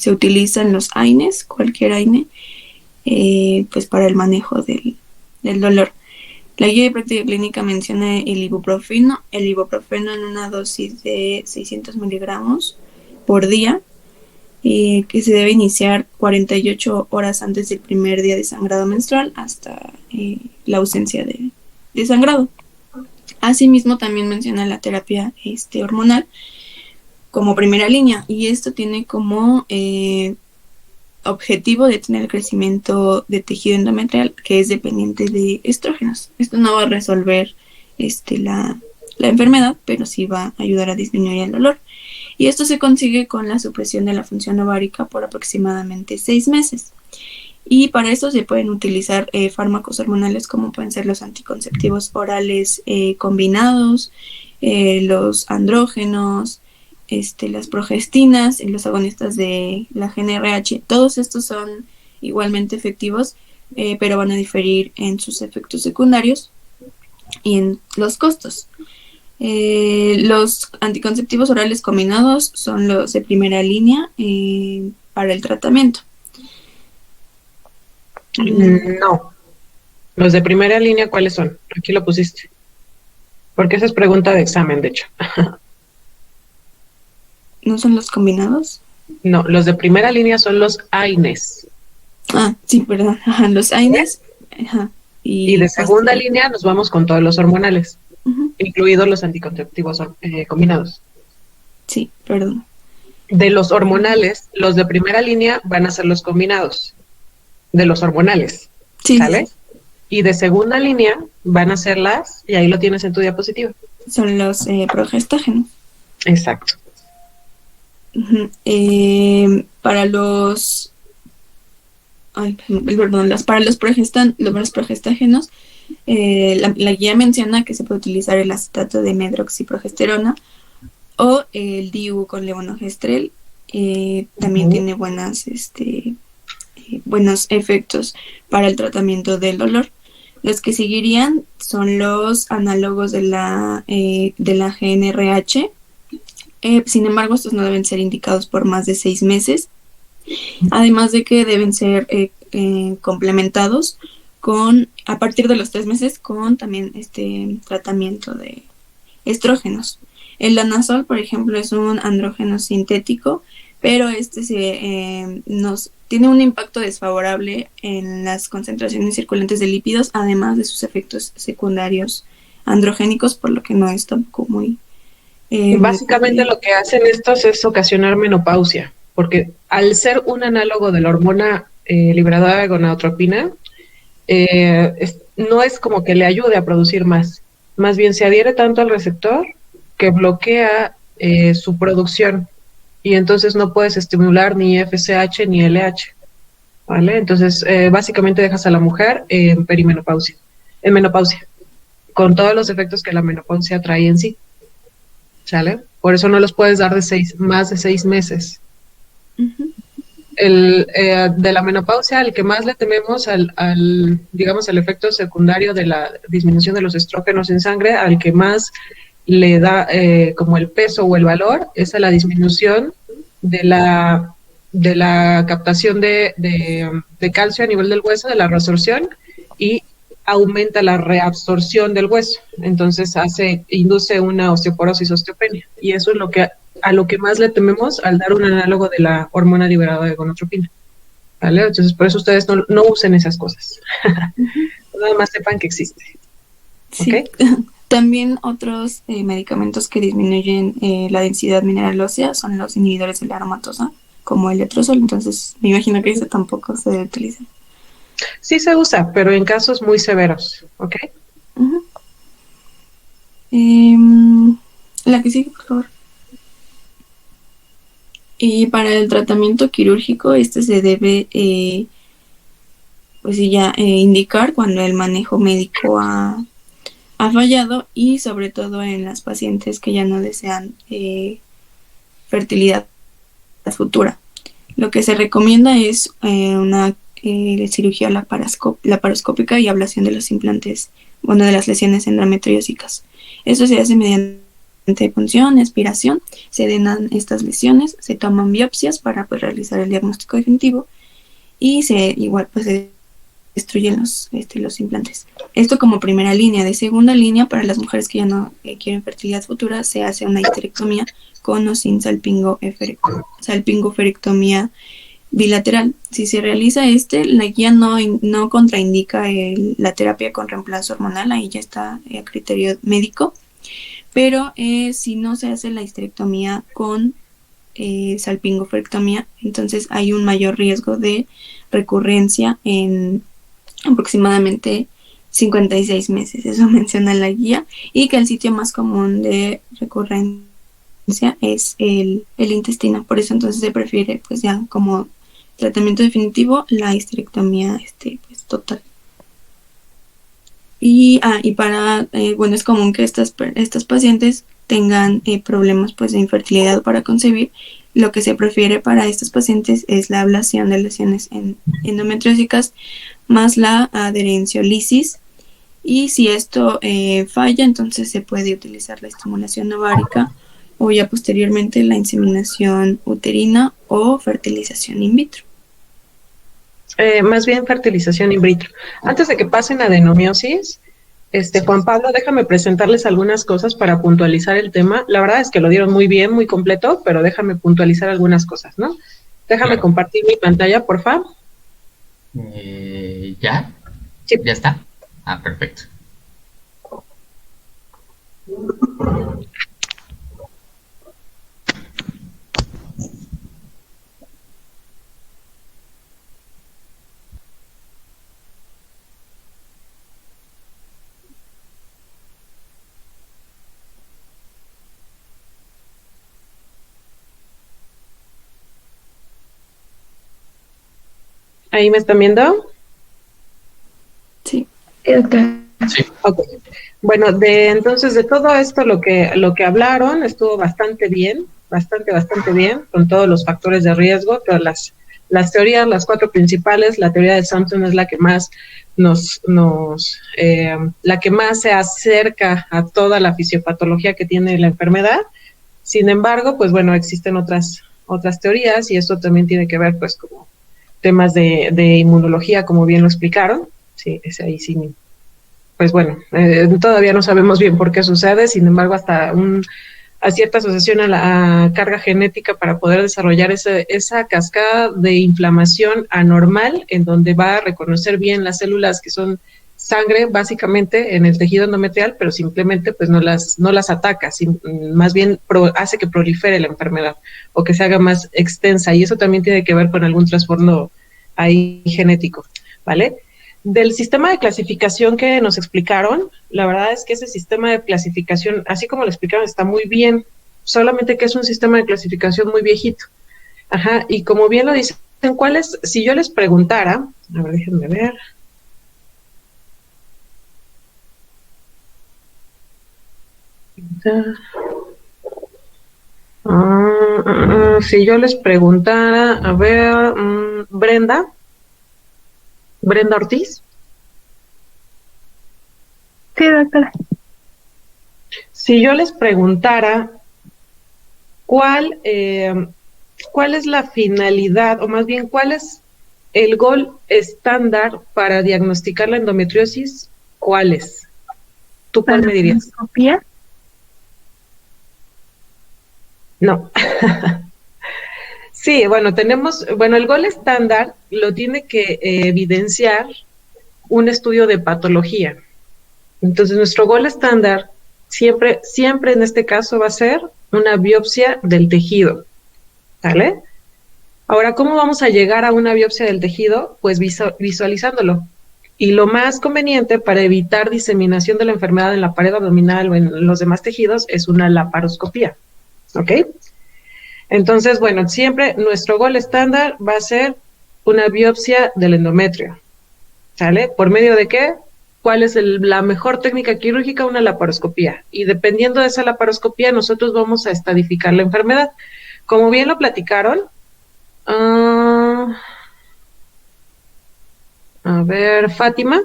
utilizan los AINES, cualquier AINE, pues para el manejo del dolor. La guía de práctica clínica menciona el ibuprofeno en una dosis de 600 miligramos por día, que se debe iniciar 48 horas antes del primer día de sangrado menstrual hasta la ausencia de sangrado. Asimismo, también menciona la terapia hormonal como primera línea, y esto tiene como objetivo de tener el crecimiento de tejido endometrial que es dependiente de estrógenos. Esto no va a resolver la enfermedad, pero sí va a ayudar a disminuir el dolor. Y esto se consigue con la supresión de la función ovárica por aproximadamente 6 meses. Y para eso se pueden utilizar fármacos hormonales como pueden ser los anticonceptivos orales combinados, los andrógenos, las progestinas y los agonistas de la GnRH. Todos estos son igualmente efectivos, pero van a diferir en sus efectos secundarios y en los costos. Los anticonceptivos orales combinados son los de primera línea para el tratamiento. No. Los de primera línea, ¿cuáles son? Aquí lo pusiste. Porque esa es pregunta de examen, de hecho. ¿No son los combinados? No, los de primera línea son los AINES. Ah, sí, perdón. Ajá, los AINES. Ajá. Y de segunda línea nos vamos con todos los hormonales, incluidos los anticonceptivos combinados. Sí, perdón. De los hormonales, los de primera línea van a ser los combinados. De los hormonales, sí, ¿sale? Sí. Y de segunda línea van a ser y ahí lo tienes en tu diapositiva. Son los progestágenos. Exacto. Para los... para los progestágenos, la guía menciona que se puede utilizar el acetato de medroxiprogesterona o el DIU con levonorgestrel. También tiene buenos efectos para el tratamiento del dolor. Los que seguirían son los análogos de la GnRH. Sin embargo, estos no deben ser indicados por más de 6 meses. Además de que deben ser complementados a partir de los 3 meses con también tratamiento de estrógenos. El danazol, por ejemplo, es un andrógeno sintético, pero tiene un impacto desfavorable en las concentraciones circulantes de lípidos, además de sus efectos secundarios androgénicos, por lo que no es tampoco muy... Básicamente lo que hacen estos es ocasionar menopausia, porque al ser un análogo de la hormona liberadora de gonadotropina, no es como que le ayude a producir más bien se adhiere tanto al receptor que bloquea su producción, y entonces no puedes estimular ni FSH ni LH, ¿vale? Entonces, básicamente dejas a la mujer en perimenopausia, en menopausia, con todos los efectos que la menopausia trae en sí, ¿sale? Por eso no los puedes dar más de 6 meses. De la menopausia, el que más le tememos digamos, el efecto secundario de la disminución de los estrógenos en sangre, al que más le da como el peso o el valor, es a la disminución de la captación de calcio a nivel del hueso, de la reabsorción, y aumenta la reabsorción del hueso. Entonces induce una osteoporosis, osteopenia, y eso es a lo que más le tememos al dar un análogo de la hormona liberadora de gonadotropina, ¿vale? Entonces, por eso ustedes no usen esas cosas. Nada más sepan que existe. Sí. ¿Okay? También otros medicamentos que disminuyen la densidad mineral ósea son los inhibidores de la aromatasa, como el letrozol. Entonces, me imagino que ese tampoco se debe utilizar. Sí se usa, pero en casos muy severos, ¿ok? La que sigue, por favor. Y para el tratamiento quirúrgico, se debe indicar cuando el manejo médico ha fallado, y sobre todo en las pacientes que ya no desean fertilidad futura. Lo que se recomienda es una cirugía laparoscópica y ablación de los implantes, de las lesiones endometriósicas. Eso se hace mediante punción, aspiración, se drenan estas lesiones, se toman biopsias para realizar el diagnóstico definitivo, y se destruyen los implantes. Esto como primera línea. De segunda línea, para las mujeres que ya no quieren fertilidad futura, se hace una histerectomía con o sin salpingoferectomía bilateral. Si se realiza la guía no contraindica la terapia con reemplazo hormonal, ahí ya está a criterio médico, pero si no se hace la histerectomía con salpingoferectomía, entonces hay un mayor riesgo de recurrencia en aproximadamente 56 meses, eso menciona la guía, y que el sitio más común de recurrencia es el intestino. Por eso entonces se prefiere ya como tratamiento definitivo, la histerectomía pues, total. Y para, bueno, es común que estas pacientes tengan problemas pues de infertilidad para concebir. Lo que se prefiere para estos pacientes es la ablación de lesiones endometriósicas más la adherenciolisis. Y si esto falla, entonces se puede utilizar la estimulación ovárica o ya posteriormente la inseminación uterina o fertilización in vitro. Más bien fertilización in vitro. Antes de que pasen a adenomiosis, Juan Pablo, déjame presentarles algunas cosas para puntualizar el tema. La verdad es que lo dieron muy bien, muy completo, pero déjame puntualizar algunas cosas, ¿no? Déjame Claro. compartir mi pantalla, por favor. ¿Ya? Sí. ¿Ya está? Perfecto. ¿Ahí me están viendo? Sí. Sí. Ok. Bueno, entonces de todo esto lo que hablaron estuvo bastante bien, bastante bien, con todos los factores de riesgo, todas las teorías, las 4 principales. La teoría de Sampson es la que más la que más se acerca a toda la fisiopatología que tiene la enfermedad. Sin embargo, pues bueno, existen otras teorías y esto también tiene que ver pues como temas de inmunología, como bien lo explicaron. Sí, es ahí sí. Pues bueno, todavía no sabemos bien por qué sucede, sin embargo, hasta a cierta asociación a la carga genética para poder desarrollar esa cascada de inflamación anormal, en donde va a reconocer bien las células que son sangre, básicamente, en el tejido endometrial, pero simplemente pues no las ataca, más bien hace que prolifere la enfermedad o que se haga más extensa, y eso también tiene que ver con algún trastorno ahí genético, ¿vale? Del sistema de clasificación que nos explicaron, la verdad es que ese sistema de clasificación, así como lo explicaron, está muy bien, solamente que es un sistema de clasificación muy viejito. Ajá, y como bien lo dicen, ¿cuáles? Si yo les preguntara, a ver, déjenme ver. Si yo les preguntara, a ver, Brenda Ortiz. Sí, doctora. Si yo les preguntara cuál es la finalidad, o más bien cuál es el gol estándar para diagnosticar la endometriosis, ¿cuál es? ¿Tú cuál me dirías? ¿Laparoscopía? No. Sí, bueno, el gol estándar lo tiene que evidenciar un estudio de patología. Entonces, nuestro gol estándar siempre en este caso va a ser una biopsia del tejido, ¿vale? Ahora, ¿cómo vamos a llegar a una biopsia del tejido? Pues visualizándolo. Y lo más conveniente para evitar diseminación de la enfermedad en la pared abdominal o en los demás tejidos es una laparoscopía, ¿ok? Entonces, bueno, siempre nuestro gol estándar va a ser una biopsia del endometrio, ¿sale? ¿Por medio de qué? ¿Cuál es la mejor técnica quirúrgica? Una laparoscopía. Y dependiendo de esa laparoscopía, nosotros vamos a estadificar la enfermedad. Como bien lo platicaron, a ver, Fátima.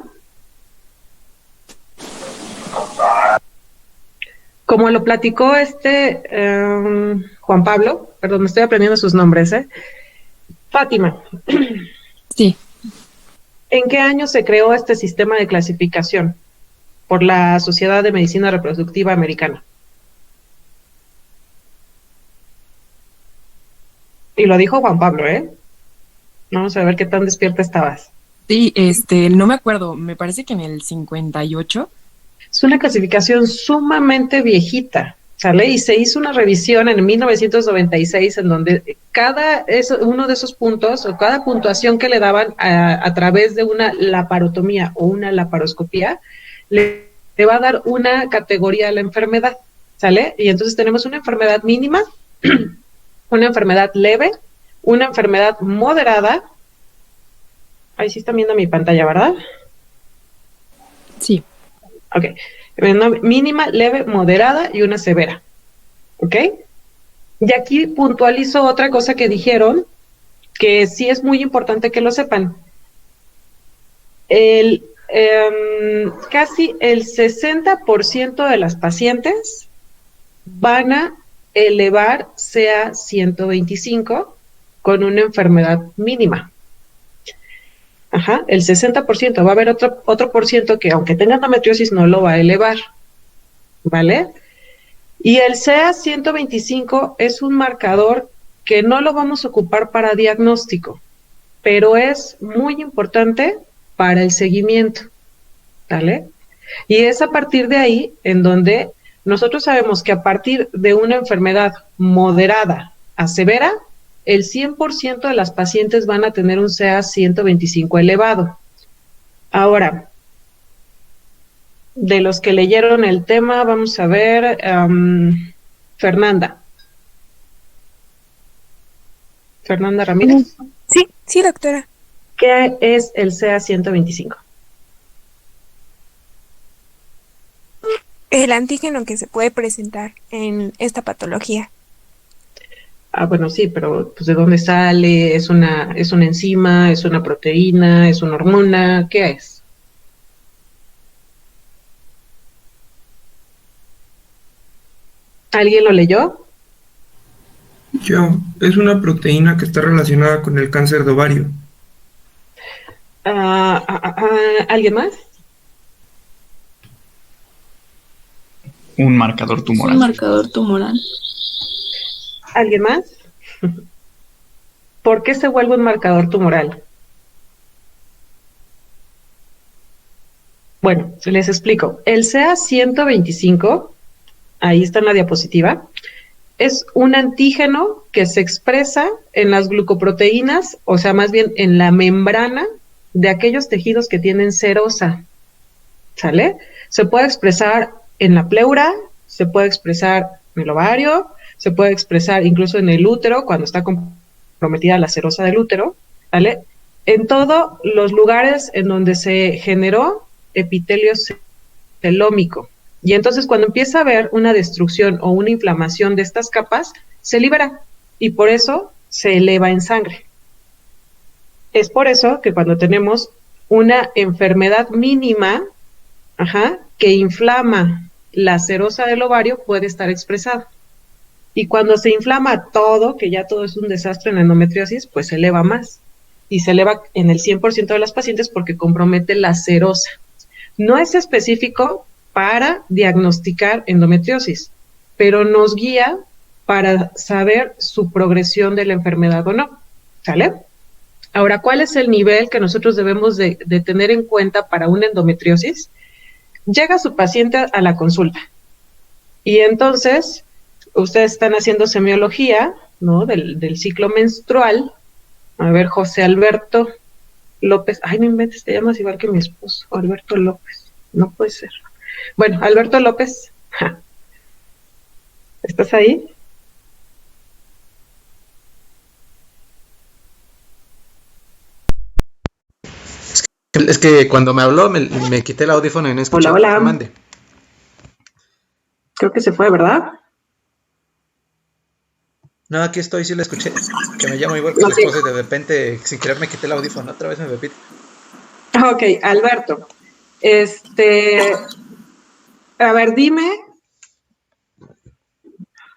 Como lo platicó Juan Pablo, perdón, me estoy aprendiendo sus nombres, Fátima. Sí. ¿En qué año se creó este sistema de clasificación por la Sociedad de Medicina Reproductiva Americana? Y lo dijo Juan Pablo, Vamos a ver qué tan despierta estabas. Sí, no me acuerdo, me parece que en el 58. Es una clasificación sumamente viejita, ¿sale? Y se hizo una revisión en 1996 en donde uno de esos puntos o cada puntuación que le daban a través de una laparotomía o una laparoscopía le va a dar una categoría a la enfermedad, ¿sale? Y entonces tenemos una enfermedad mínima, una enfermedad leve, una enfermedad moderada. Ahí sí están viendo mi pantalla, ¿verdad? Sí. Ok. Mínima, leve, moderada y una severa. ¿Ok? Y aquí puntualizo otra cosa que dijeron, que sí es muy importante que lo sepan. Casi el 60% de las pacientes van a elevar CA 125 con una enfermedad mínima. Ajá, el 60%. Va a haber otro por ciento que, aunque tenga endometriosis, no lo va a elevar. ¿Vale? Y el CA 125 es un marcador que no lo vamos a ocupar para diagnóstico, pero es muy importante para el seguimiento, ¿vale? Y es a partir de ahí en donde nosotros sabemos que a partir de una enfermedad moderada a severa, el 100% de las pacientes van a tener un CA 125 elevado. Ahora, de los que leyeron el tema, vamos a ver, Fernanda. Fernanda Ramírez. Sí, sí, doctora. ¿Qué es el CA 125? El antígeno que se puede presentar en esta patología. Bueno, sí, pero pues, ¿de dónde sale? ¿Es una enzima? ¿Es una proteína? ¿Es una hormona? ¿Qué es? ¿Alguien lo leyó? Yo, es una proteína que está relacionada con el cáncer de ovario. ¿Alguien más? Un marcador tumoral. Un marcador tumoral. ¿Alguien más? ¿Por qué se vuelve un marcador tumoral? Bueno, les explico. El CA 125, ahí está en la diapositiva, es un antígeno que se expresa en las glucoproteínas, o sea, más bien en la membrana de aquellos tejidos que tienen serosa, ¿sale? Se puede expresar en la pleura, se puede expresar en el ovario, se puede expresar incluso en el útero, cuando está comprometida la serosa del útero, ¿vale? En todos los lugares en donde se generó epitelio celómico. Y entonces cuando empieza a haber una destrucción o una inflamación de estas capas, se libera y por eso se eleva en sangre. Es por eso que cuando tenemos una enfermedad mínima, que inflama la serosa del ovario, puede estar expresada. Y cuando se inflama todo, que ya todo es un desastre en la endometriosis, pues se eleva más. Y se eleva en el 100% de las pacientes porque compromete la serosa. No es específico para diagnosticar endometriosis, pero nos guía para saber su progresión de la enfermedad o no, ¿sale? Ahora, ¿cuál es el nivel que nosotros debemos de tener en cuenta para una endometriosis? Llega su paciente a la consulta y entonces ustedes están haciendo semiología, ¿no? Del ciclo menstrual. A ver, José Alberto López, ay, no inventes, te llamas igual que mi esposo, Alberto López, no puede ser. Bueno, Alberto López, ¿estás ahí? Es que cuando me habló me quité el audífono y no escuché. Hola. Mande. Creo que se fue, ¿verdad? No, aquí estoy, sí lo escuché. Que me llamo igual que tu esposa y de repente, sin querer, me quité el audífono. Otra vez me repite. Ok, Alberto. A ver, dime.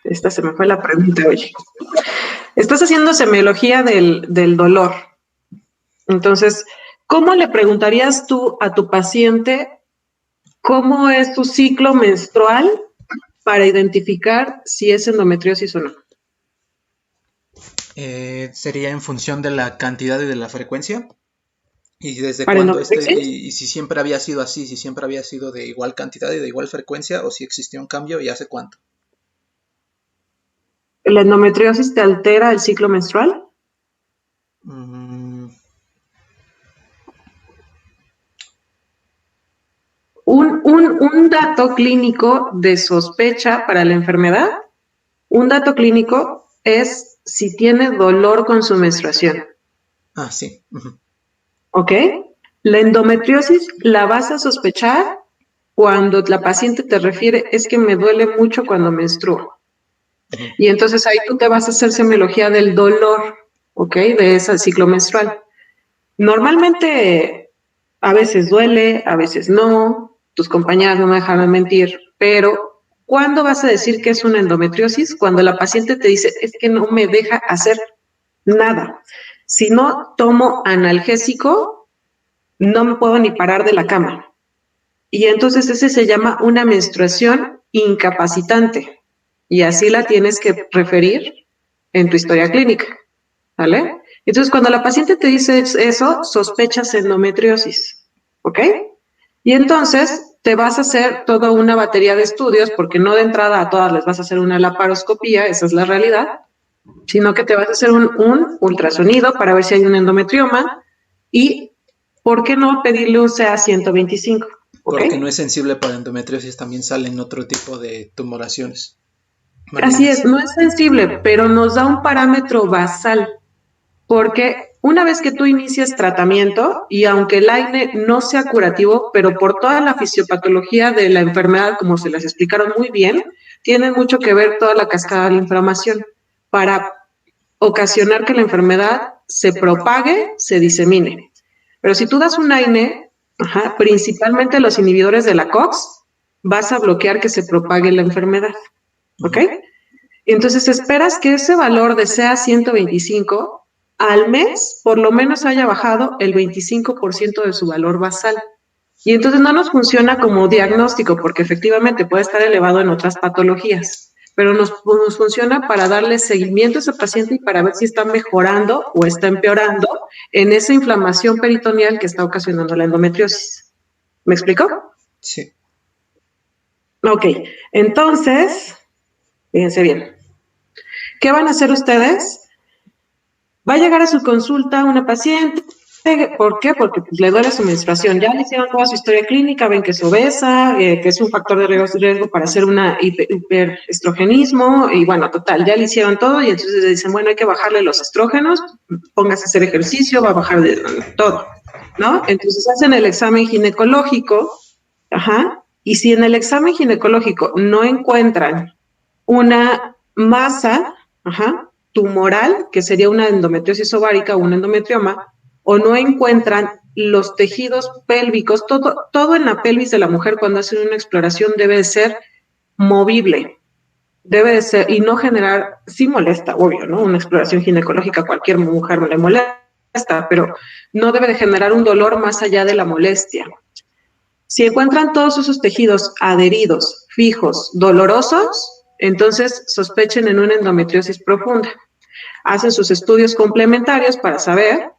Esta se me fue la pregunta, oye. Estás haciendo semiología del dolor. Entonces, ¿cómo le preguntarías tú a tu paciente cómo es su ciclo menstrual para identificar si es endometriosis o no? Sería en función de la cantidad y de la frecuencia. Y desde cuándo y si siempre había sido así, si siempre había sido de igual cantidad y de igual frecuencia, o si existió un cambio y hace cuánto. ¿La endometriosis te altera el ciclo menstrual? Un dato clínico de sospecha para la enfermedad, un dato clínico es si tiene dolor con su menstruación. Ah, sí. ¿Ok? La endometriosis la vas a sospechar cuando la paciente te refiere, es que me duele mucho cuando menstruo. Y entonces ahí tú te vas a hacer semiología del dolor, ¿ok? De ese ciclo menstrual. Normalmente a veces duele, a veces no, tus compañeras no me dejan mentir, pero ¿cuándo vas a decir que es una endometriosis? Cuando la paciente te dice, es que no me deja hacer nada. Si no tomo analgésico, no me puedo ni parar de la cama. Y entonces ese se llama una menstruación incapacitante. Y así la tienes que referir en tu historia clínica. ¿Vale? Entonces, cuando la paciente te dice eso, sospechas endometriosis. ¿Ok? Y entonces te vas a hacer toda una batería de estudios, porque no de entrada a todas les vas a hacer una laparoscopía, esa es la realidad, sino que te vas a hacer un ultrasonido para ver si hay un endometrioma y, ¿por qué no pedirle un CA 125? ¿Okay? Porque no es sensible para endometriosis, también salen otro tipo de tumoraciones. Así es, no es sensible, pero nos da un parámetro basal, porque una vez que tú inicias tratamiento, y aunque el AINE no sea curativo, pero por toda la fisiopatología de la enfermedad, como se las explicaron muy bien, tiene mucho que ver toda la cascada de la inflamación para ocasionar que la enfermedad se propague, se disemine. Pero si tú das un AINE, principalmente los inhibidores de la COX, vas a bloquear que se propague la enfermedad. ¿Ok? Entonces esperas que ese valor de CA 125 al mes por lo menos haya bajado el 25% de su valor basal. Y entonces no nos funciona como diagnóstico porque efectivamente puede estar elevado en otras patologías, pero nos funciona para darle seguimiento a ese paciente y para ver si está mejorando o está empeorando en esa inflamación peritoneal que está ocasionando la endometriosis. ¿Me explico? Sí. Ok, entonces, fíjense bien. ¿Qué van a hacer ustedes? Va a llegar a su consulta una paciente. ¿Por qué? Porque pues, le duele su menstruación. Ya le hicieron toda su historia clínica, ven que es obesa, que es un factor de riesgo para hacer una hiperestrogenismo, y bueno, total, ya le hicieron todo y entonces le dicen, bueno, hay que bajarle los estrógenos, póngase a hacer ejercicio, va a bajar de todo, ¿no? Entonces hacen el examen ginecológico, y si en el examen ginecológico no encuentran una masa, tumoral, que sería una endometriosis ovárica o un endometrioma, o no encuentran los tejidos pélvicos, todo en la pelvis de la mujer cuando hacen una exploración debe de ser movible, debe de ser, y no generar, sí molesta, obvio, ¿no? Una exploración ginecológica a cualquier mujer le molesta, pero no debe de generar un dolor más allá de la molestia. Si encuentran todos esos tejidos adheridos, fijos, dolorosos, entonces sospechen en una endometriosis profunda. Hacen sus estudios complementarios para saber,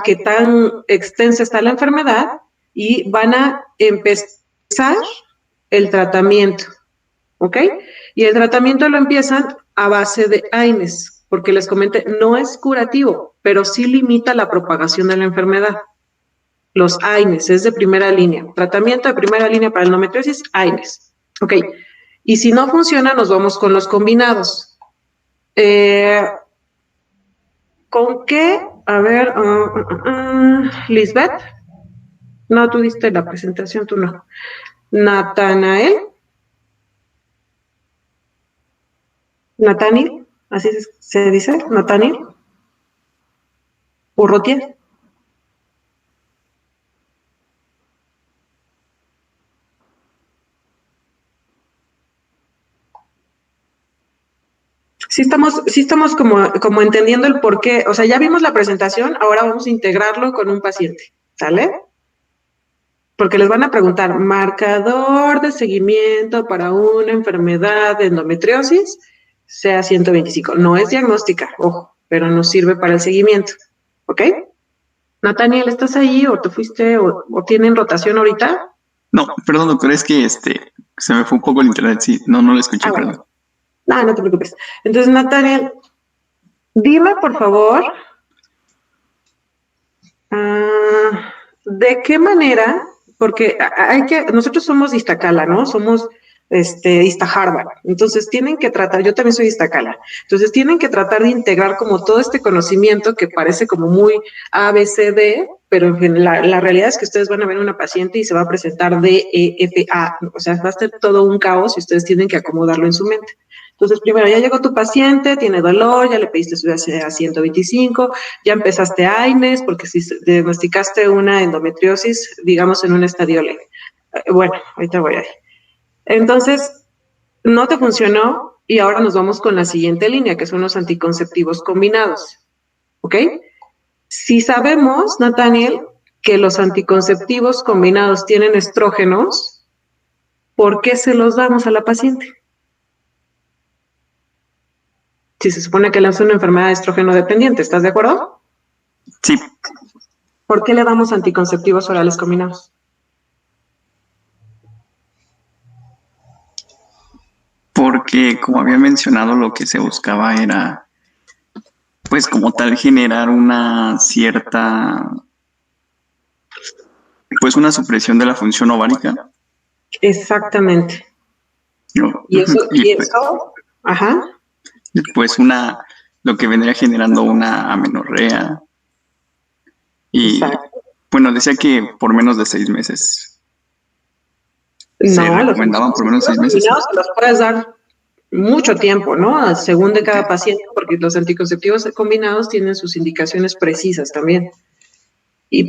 qué tan extensa está la enfermedad y van a empezar el tratamiento, ¿ok? Y el tratamiento lo empiezan a base de AINES, porque les comenté, no es curativo, pero sí limita la propagación de la enfermedad. Los AINES es de primera línea. Tratamiento de primera línea para endometriosis, AINES. Ok. Y si no funciona, nos vamos con los combinados. ¿Con qué? A ver, Lisbeth. No, tú diste la presentación, tú no. Natanael. Nathaniel, así se dice, Nathaniel. Urrutia. Sí estamos como entendiendo el por qué. O sea, ya vimos la presentación, ahora vamos a integrarlo con un paciente, ¿sale? Porque les van a preguntar, marcador de seguimiento para una enfermedad de endometriosis, sea 125. No es diagnóstica, ojo, pero nos sirve para el seguimiento, ¿ok? Nathaniel, ¿estás ahí o te fuiste o tienen rotación ahorita? No, perdón, doctor, es que se me fue un poco el internet, sí, no lo escuché, perdón. Bueno. No te preocupes. Entonces, Nathaniel, dime, por favor, ¿de qué manera? Porque nosotros somos de Iztacala, ¿no? Somos Ista Harvard. Entonces tienen que tratar, yo también soy Iztacala, entonces tienen que tratar de integrar como todo este conocimiento que parece como muy ABCD, pero la realidad es que ustedes van a ver una paciente y se va a presentar DEFA, o sea, va a ser todo un caos y ustedes tienen que acomodarlo en su mente. Entonces, primero, ya llegó tu paciente, tiene dolor, ya le pediste su a 125, ya empezaste AINES, porque si diagnosticaste una endometriosis, digamos, en un estadio leve. Bueno, ahorita voy ahí. Entonces, no te funcionó y ahora nos vamos con la siguiente línea, que son los anticonceptivos combinados. ¿Ok? Si sabemos, Nathaniel, que los anticonceptivos combinados tienen estrógenos, ¿por qué se los damos a la paciente? Si se supone que es una enfermedad de estrógeno dependiente, ¿estás de acuerdo? Sí. ¿Por qué le damos anticonceptivos orales combinados? Porque, como había mencionado, lo que se buscaba era, pues como tal, generar una cierta, pues una supresión de la función ovárica. Exactamente. No. Y eso, ajá. Pues lo que vendría generando una amenorrea. Y bueno, decía que por menos de 6 meses. Se recomendaban por menos de 6 meses. Se los puedes dar mucho tiempo, ¿no? Según de cada paciente, porque los anticonceptivos combinados tienen sus indicaciones precisas también.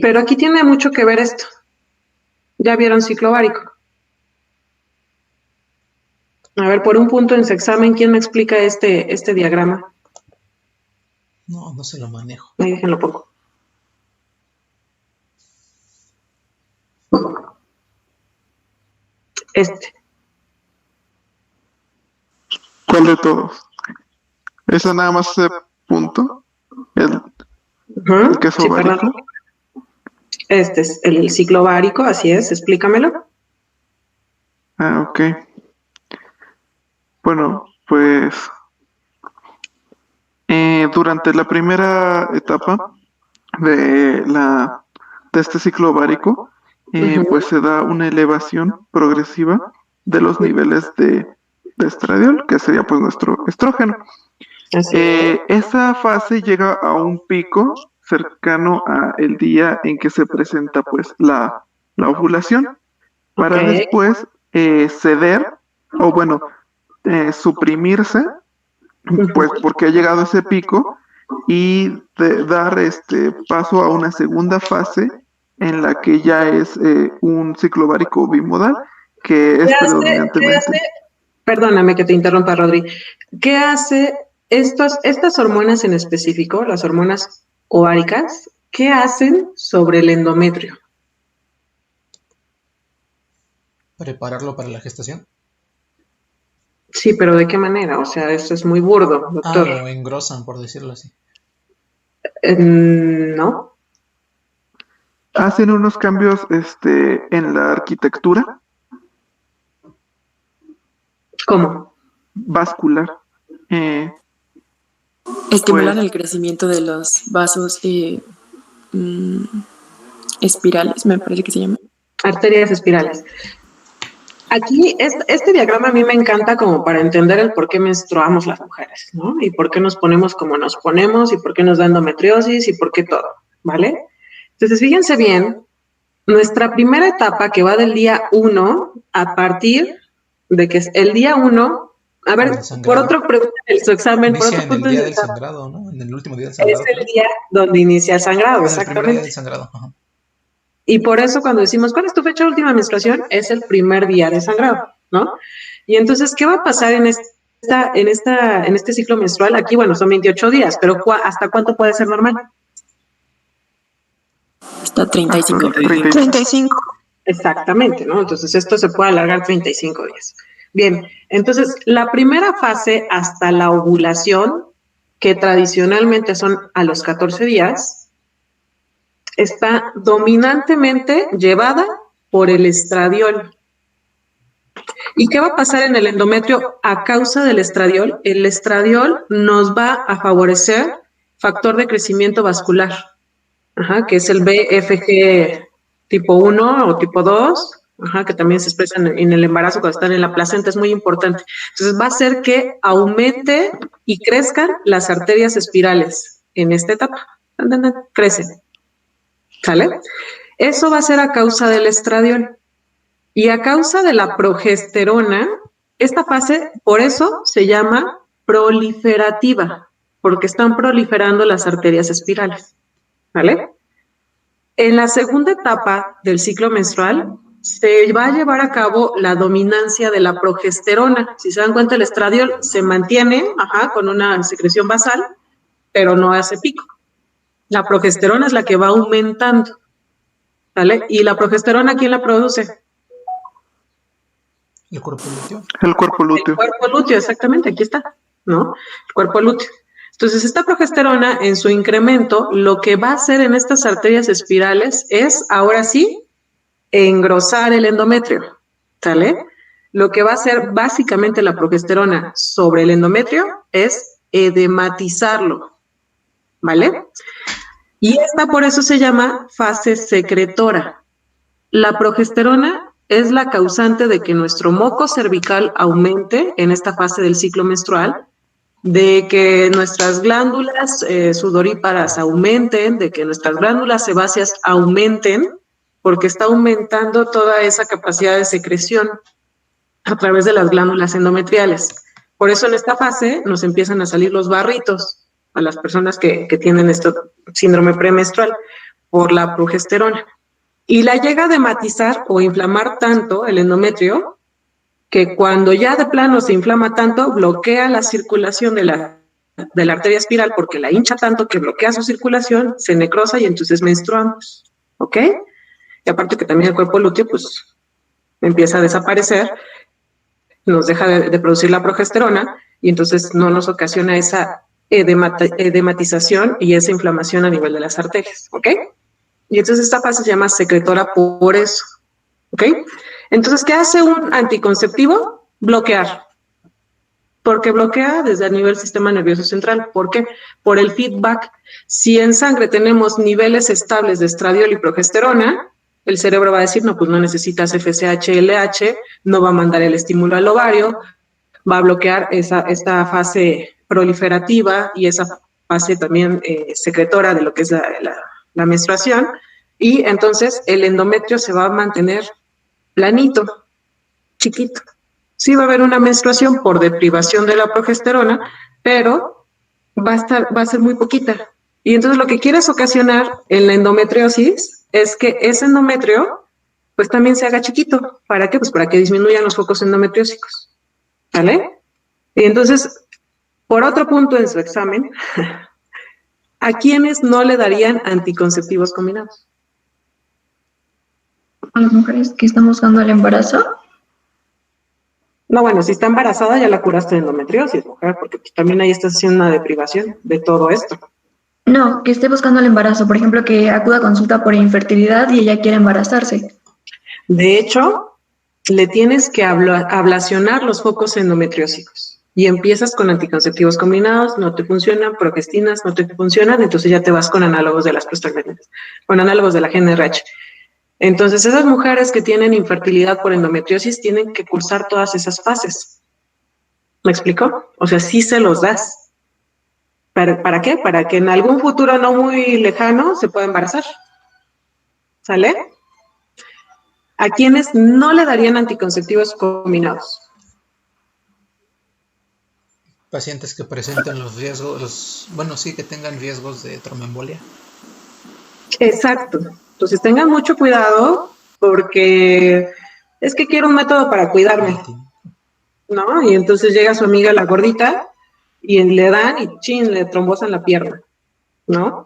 Pero aquí tiene mucho que ver esto. ¿Ya vieron ciclo ovárico? A ver, por un punto en su examen, ¿quién me explica este diagrama? No se lo manejo. Ahí déjenlo poco. ¿Cuál de todos? ¿Esa nada más ese punto? ¿El queso ovárico? Este es el ciclo ovárico, así es, explícamelo. Ah, ok. Bueno, pues durante la primera etapa de este ciclo ovárico, pues se da una elevación progresiva de los niveles de estradiol, que sería pues nuestro estrógeno. Esa fase llega a un pico cercano al día en que se presenta pues la ovulación, para después ceder, o bueno, suprimirse, pues porque ha llegado ese pico, y dar paso a una segunda fase en la que ya es un ciclo ovárico bimodal, que es predominantemente... Perdóname que te interrumpa, Rodri. ¿Qué hace estas hormonas en específico, las hormonas ováricas, qué hacen sobre el endometrio? ¿Prepararlo para la gestación? Sí, pero ¿de qué manera? O sea, eso es muy burdo, doctor. Lo engrosan, por decirlo así. No. Hacen unos cambios en la arquitectura. ¿Cómo? Vascular. Estimulan el crecimiento de los vasos espirales, me parece que se llaman. Arterias espirales. Aquí, este diagrama a mí me encanta como para entender el por qué menstruamos las mujeres, ¿no? Y por qué nos ponemos como nos ponemos, y por qué nos da endometriosis, y por qué todo, ¿vale? Entonces, fíjense bien, nuestra primera etapa que va del día 1 a partir de que es el día 1, a ver, por otro pregunta en su examen, inicia por otro punto en el día del sangrado, ¿no? En el último día del sangrado. Es el día donde inicia el sangrado, exactamente. El primer día del sangrado, ajá. Y por eso cuando decimos, ¿cuál es tu fecha de última menstruación? Es el primer día de sangrado, ¿no? Y entonces, ¿qué va a pasar en este ciclo menstrual? Aquí, bueno, son 28 días, pero ¿hasta cuánto puede ser normal? Hasta 35. 35. Exactamente, ¿no? Entonces, esto se puede alargar 35 días. Bien, entonces, la primera fase hasta la ovulación, que tradicionalmente son a los 14 días, está dominantemente llevada por el estradiol. ¿Y qué va a pasar en el endometrio a causa del estradiol? El estradiol nos va a favorecer factor de crecimiento vascular, que es el BFG tipo 1 o tipo 2, que también se expresan en el embarazo cuando están en la placenta, es muy importante. Entonces va a hacer que aumente y crezcan las arterias espirales en esta etapa. Crecen. ¿Sale? Eso va a ser a causa del estradiol. Y a causa de la progesterona, esta fase, por eso se llama proliferativa, porque están proliferando las arterias espirales. ¿Vale? En la segunda etapa del ciclo menstrual, se va a llevar a cabo la dominancia de la progesterona. Si se dan cuenta, el estradiol se mantiene con una secreción basal, pero no hace pico. La progesterona es la que va aumentando, ¿vale? ¿Y la progesterona quién la produce? ¿El cuerpo lúteo? El cuerpo lúteo. El cuerpo lúteo, exactamente, aquí está, ¿no? El cuerpo lúteo. Entonces, esta progesterona, en su incremento, lo que va a hacer en estas arterias espirales es, ahora sí, engrosar el endometrio, ¿sale? Lo que va a hacer básicamente la progesterona sobre el endometrio es edematizarlo, ¿vale? Y esta por eso se llama fase secretora. La progesterona es la causante de que nuestro moco cervical aumente en esta fase del ciclo menstrual, de que nuestras glándulas sudoríparas aumenten, de que nuestras glándulas sebáceas aumenten, porque está aumentando toda esa capacidad de secreción a través de las glándulas endometriales. Por eso en esta fase nos empiezan a salir los barritos a las personas que tienen este síndrome premenstrual por la progesterona. Y la llega a edematizar o inflamar tanto el endometrio que cuando ya de plano se inflama tanto, bloquea la circulación de la arteria espiral porque la hincha tanto que bloquea su circulación, se necrosa y entonces menstruamos, ¿ok? Y aparte que también el cuerpo lúteo pues empieza a desaparecer, nos deja de producir la progesterona y entonces no nos ocasiona esa edematización y esa inflamación a nivel de las arterias, ¿ok? Y entonces esta fase se llama secretora por eso, ¿ok? Entonces, ¿qué hace un anticonceptivo? Bloquear. Porque bloquea desde el nivel del sistema nervioso central. ¿Por qué? Por el feedback. Si en sangre tenemos niveles estables de estradiol y progesterona, el cerebro va a decir, no, pues no necesitas FSH, LH, no va a mandar el estímulo al ovario, va a bloquear esta fase proliferativa y esa fase también secretora de lo que es la menstruación, y entonces el endometrio se va a mantener planito, chiquito. Sí va a haber una menstruación por deprivación de la progesterona, pero va a ser muy poquita. Y entonces lo que quieres ocasionar en la endometriosis es que ese endometrio pues también se haga chiquito. ¿Para qué? Pues para que disminuyan los focos endometriósicos. ¿Vale? Y entonces, por otro punto en su examen, ¿a quiénes no le darían anticonceptivos combinados? ¿A las mujeres que están buscando el embarazo? No, bueno, si está embarazada ya la curaste de endometriosis, mujer, porque pues, también ahí estás haciendo una deprivación de todo esto. No, que esté buscando el embarazo, por ejemplo, que acuda a consulta por infertilidad y ella quiere embarazarse. De hecho, le tienes que ablacionar los focos endometriósicos y empiezas con anticonceptivos combinados, no te funcionan, progestinas no te funcionan, entonces ya te vas con análogos de las prostaglandinas, con análogos de la GnRH. Entonces, esas mujeres que tienen infertilidad por endometriosis tienen que cursar todas esas fases. ¿Me explico? O sea, sí se los das. ¿Para qué? Para que en algún futuro no muy lejano se pueda embarazar. ¿Sale? ¿A quiénes no le darían anticonceptivos combinados? Pacientes que presenten los riesgos, que tengan riesgos de tromboembolia. Exacto. Entonces tengan mucho cuidado porque es que quiero un método para cuidarme, ¿no? Y entonces llega su amiga la gordita y le dan y le trombosan la pierna, ¿no?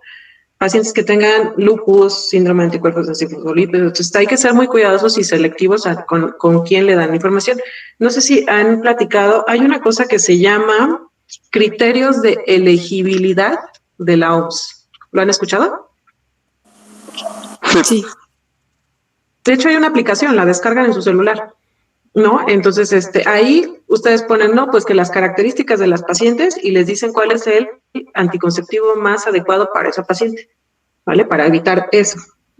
Pacientes que tengan lupus, síndrome de anticuerpos de fosfolípidos. Entonces hay que ser muy cuidadosos y selectivos con quién le dan información. No sé si han platicado, hay una cosa que se llama criterios de elegibilidad de la OMS. ¿Lo han escuchado? Sí. De hecho, hay una aplicación, la descargan en su celular, ¿no? Entonces, ahí ustedes ponen, no, pues que las características de las pacientes y les dicen cuál es el anticonceptivo más adecuado para esa paciente, ¿vale? Para evitar eso,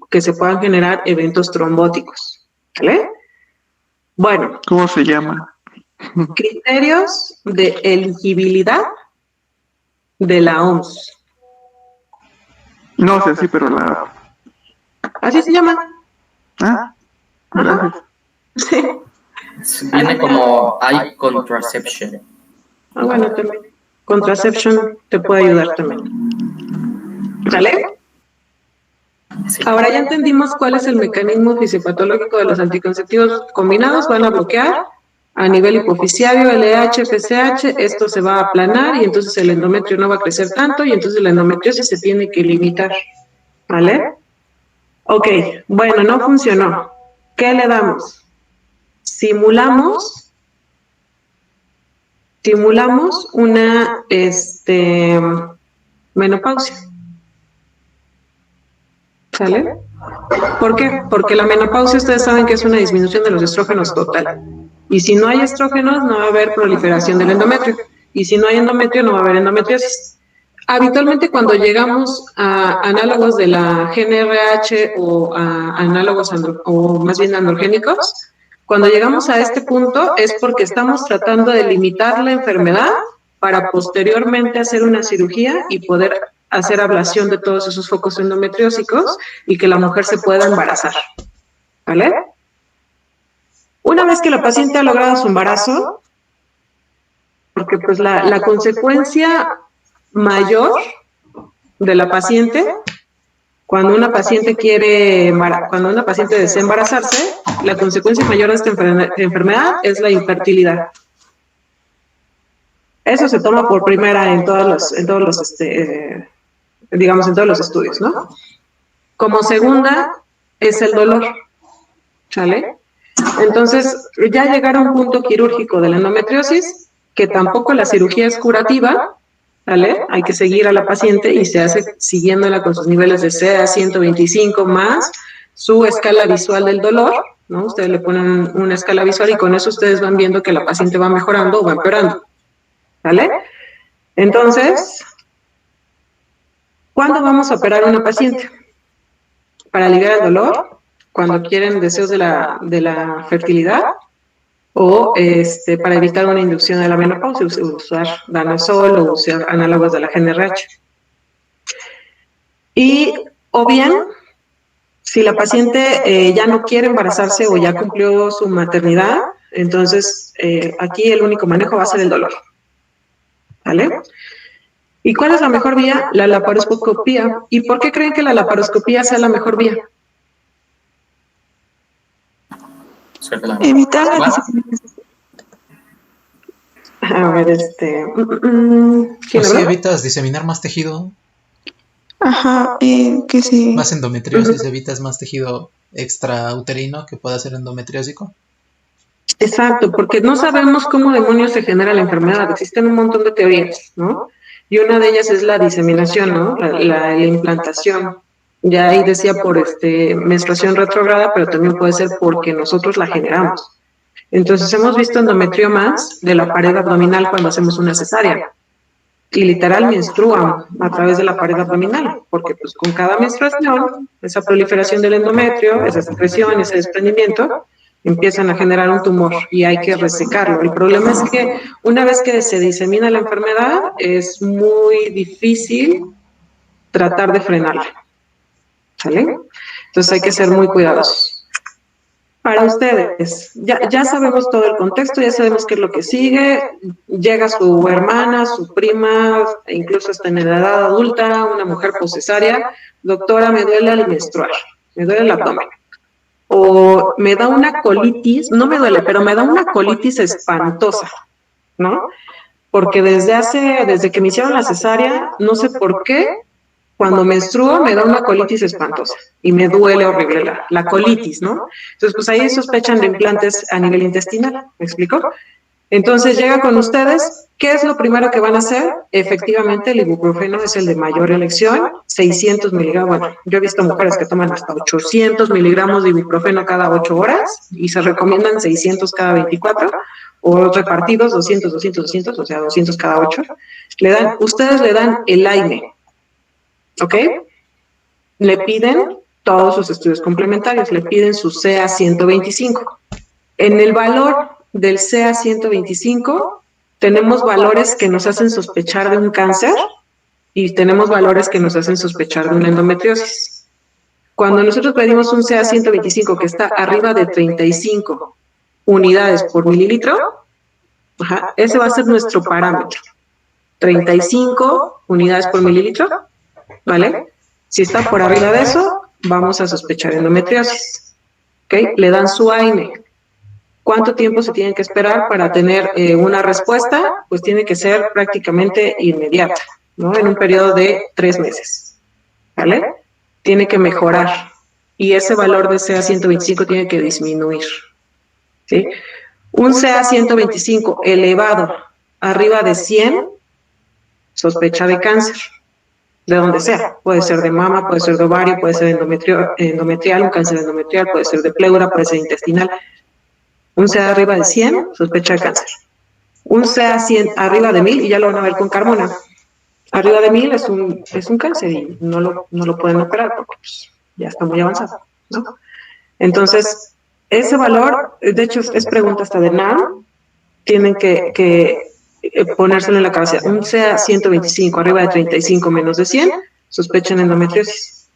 que se puedan generar eventos trombóticos, ¿vale? Bueno. ¿Cómo se llama? Criterios de elegibilidad de la OMS. No sé, sí, pero la... Así se llama. Ah, gracias. Sí. Viene como eye contraception. Bueno, también. Contraception te puede ayudar también. ¿Sale? Ahora ya entendimos cuál es el mecanismo fisiopatológico de los anticonceptivos combinados. Van a bloquear a nivel hipoficiario, LH, FSH, esto se va a aplanar y entonces el endometrio no va a crecer tanto y entonces la endometriosis se tiene que limitar. ¿Vale? Ok, bueno, no funcionó. ¿Qué le damos? Simulamos una menopausia. ¿Sale? ¿Por qué? Porque la menopausia ustedes saben que es una disminución de los estrógenos total. Y si no hay estrógenos, no va a haber proliferación del endometrio. Y si no hay endometrio, no va a haber endometriosis. Habitualmente cuando llegamos a análogos de la GnRH o a análogos o más bien androgénicos, cuando llegamos a este punto es porque estamos tratando de limitar la enfermedad para posteriormente hacer una cirugía y poder hacer ablación de todos esos focos endometriósicos y que la mujer se pueda embarazar. ¿Vale? Una vez que la paciente ha logrado su embarazo, porque pues la consecuencia mayor de la paciente, cuando una paciente desea embarazarse, la consecuencia mayor de esta enfermedad es la infertilidad. Eso se toma por primera en todos los estudios, ¿no? Como segunda es el dolor, ¿sale? Entonces, ya llegar a un punto quirúrgico de la endometriosis, que tampoco la cirugía es curativa, ¿vale? Hay que seguir a la paciente y se hace siguiéndola con sus niveles de CA 125 más su escala visual del dolor, ¿no? Ustedes le ponen una escala visual y con eso ustedes van viendo que la paciente va mejorando o va empeorando, ¿vale? Entonces, ¿cuándo vamos a operar a una paciente? ¿Para aliviar el dolor? ¿Cuando quieren deseos de la fertilidad? O para evitar una inducción de la menopausia, usar danazol o usar análogos de la GnRH. O bien, si la paciente ya no quiere embarazarse o ya cumplió su maternidad, entonces aquí el único manejo va a ser el dolor. ¿Vale? ¿Y cuál es la mejor vía? La laparoscopía. ¿Y por qué creen que la laparoscopía sea la mejor vía? Evitar la A ver, pues sí, evitas diseminar más tejido. Ajá, que sí. Más endometriosis, evitas más tejido extrauterino que pueda ser endometriósico. Exacto, porque no sabemos cómo demonios se genera la enfermedad. Existen un montón de teorías, ¿no? Y una de ellas es la diseminación, ¿no? La implantación. Ya ahí decía por menstruación retrógrada, pero también puede ser porque nosotros la generamos. Entonces hemos visto endometriomas de la pared abdominal cuando hacemos una cesárea. Y literal menstruan a través de la pared abdominal, porque pues con cada menstruación, esa proliferación del endometrio, esa secreción, ese desprendimiento, empiezan a generar un tumor y hay que resecarlo. El problema es que una vez que se disemina la enfermedad, es muy difícil tratar de frenarla. ¿Sale? Entonces hay que ser muy cuidadosos. Para ustedes, ya sabemos todo el contexto, ya sabemos qué es lo que sigue, llega su hermana, su prima, incluso hasta en la edad adulta, una mujer poscesárea, doctora, me duele al menstruar, me duele el abdomen. O me da una colitis, no me duele, pero me da una colitis espantosa, ¿no? Porque desde que me hicieron la cesárea, no sé por qué, cuando menstruo me da una colitis espantosa y me duele horrible la colitis, ¿no? Entonces, pues ahí sospechan de implantes a nivel intestinal, ¿me explico? Entonces llega con ustedes, ¿qué es lo primero que van a hacer? Efectivamente, el ibuprofeno es el de mayor elección, 600 miligramos. Bueno, yo he visto mujeres que toman hasta 800 miligramos de ibuprofeno cada 8 horas y se recomiendan 600 cada 24 o repartidos 200, 200, 200, o sea, 200 cada 8. Ustedes le dan el AINE, ¿ok? Le piden todos sus estudios complementarios, le piden su CA 125. En el valor del CA125 tenemos valores que nos hacen sospechar de un cáncer y tenemos valores que nos hacen sospechar de una endometriosis. Cuando nosotros pedimos un CA125 que está arriba de 35 unidades por mililitro, ese va a ser nuestro parámetro. 35 unidades por mililitro, ¿vale? Si está por arriba de eso, vamos a sospechar endometriosis. ¿Okay? Le dan su AINE. ¿Cuánto tiempo se tiene que esperar para tener una respuesta? Pues tiene que ser prácticamente inmediata, ¿no? En un periodo de 3 meses, ¿vale? Tiene que mejorar y ese valor de CA125 tiene que disminuir, ¿sí? Un CA125 elevado arriba de 100, sospecha de cáncer, de donde sea. Puede ser de mama, puede ser de ovario, puede ser endometrial, un cáncer endometrial, puede ser de pleura, puede ser intestinal. Un CA arriba de 100, sospecha de cáncer. Un CA 100 arriba de 1000, y ya lo van a ver con Carmona. Arriba de 1000 es un cáncer y no lo pueden operar porque pues, ya está muy avanzado, ¿no? Entonces, ese valor, de hecho es pregunta hasta de NAM, tienen que ponérselo en la cabeza. Un CA 125 arriba de 35 menos de 100, sospechan endometriosis.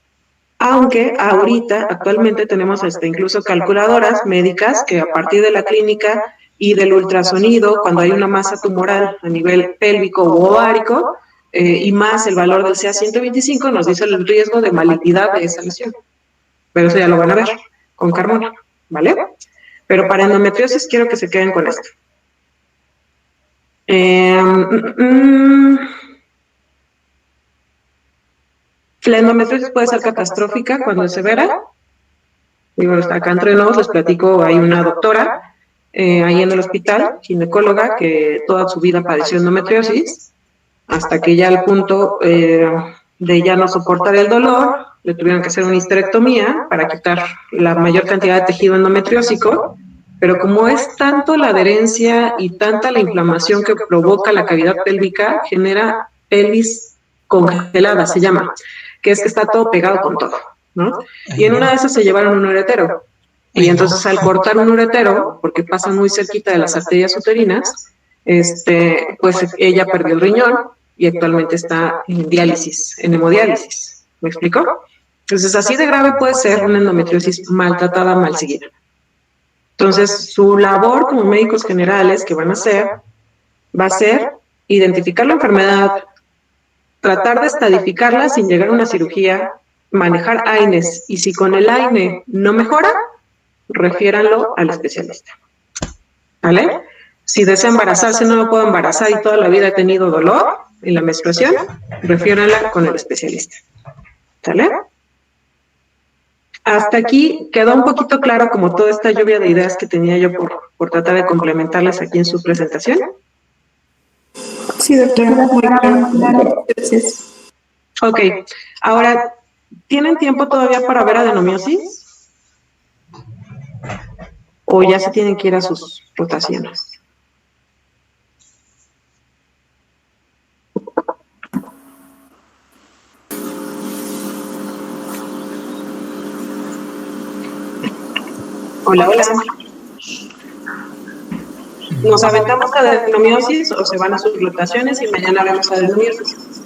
Aunque ahorita, actualmente tenemos incluso calculadoras médicas que a partir de la clínica y del ultrasonido, cuando hay una masa tumoral a nivel pélvico u ovárico, y más el valor del CA125, nos dice el riesgo de malignidad de esa lesión. Pero eso ya lo van a ver con Carmona, ¿vale? Pero para endometriosis quiero que se queden con esto. La endometriosis puede ser catastrófica cuando es severa. Digo, acá entre nos les platico, hay una doctora ahí en el hospital, ginecóloga, que toda su vida padeció endometriosis, hasta que ya al punto de ya no soportar el dolor, le tuvieron que hacer una histerectomía para quitar la mayor cantidad de tejido endometriósico, pero como es tanto la adherencia y tanta la inflamación que provoca la cavidad pélvica, genera pelvis congelada, se llama, que es que está todo pegado con todo, ¿no? Y en una de esas se llevaron un uretero, y entonces al cortar un uretero, porque pasa muy cerquita de las arterias uterinas, pues ella perdió el riñón y actualmente está en diálisis, en hemodiálisis. ¿Me explico? Entonces, así de grave puede ser una endometriosis maltratada, mal seguida. Entonces, su labor como médicos generales que van a hacer, va a ser identificar la enfermedad, tratar de estadificarla sin llegar a una cirugía, manejar AINES, y si con el AINE no mejora, refiéranlo al especialista. ¿Vale? Si desea embarazarse, no lo puedo embarazar y toda la vida he tenido dolor en la menstruación, refiéranla con el especialista. ¿Sale? Hasta aquí quedó un poquito claro como toda esta lluvia de ideas que tenía yo por tratar de complementarles aquí en su presentación. Sí, doctora, muy claro. Gracias. Ok, ahora, ¿tienen tiempo todavía para ver adenomiosis? ¿O ya se tienen que ir a sus rotaciones? Hola, hola. ¿Nos aventamos a adenomiosis o se van a sus rotaciones y mañana vemos adenomiosis?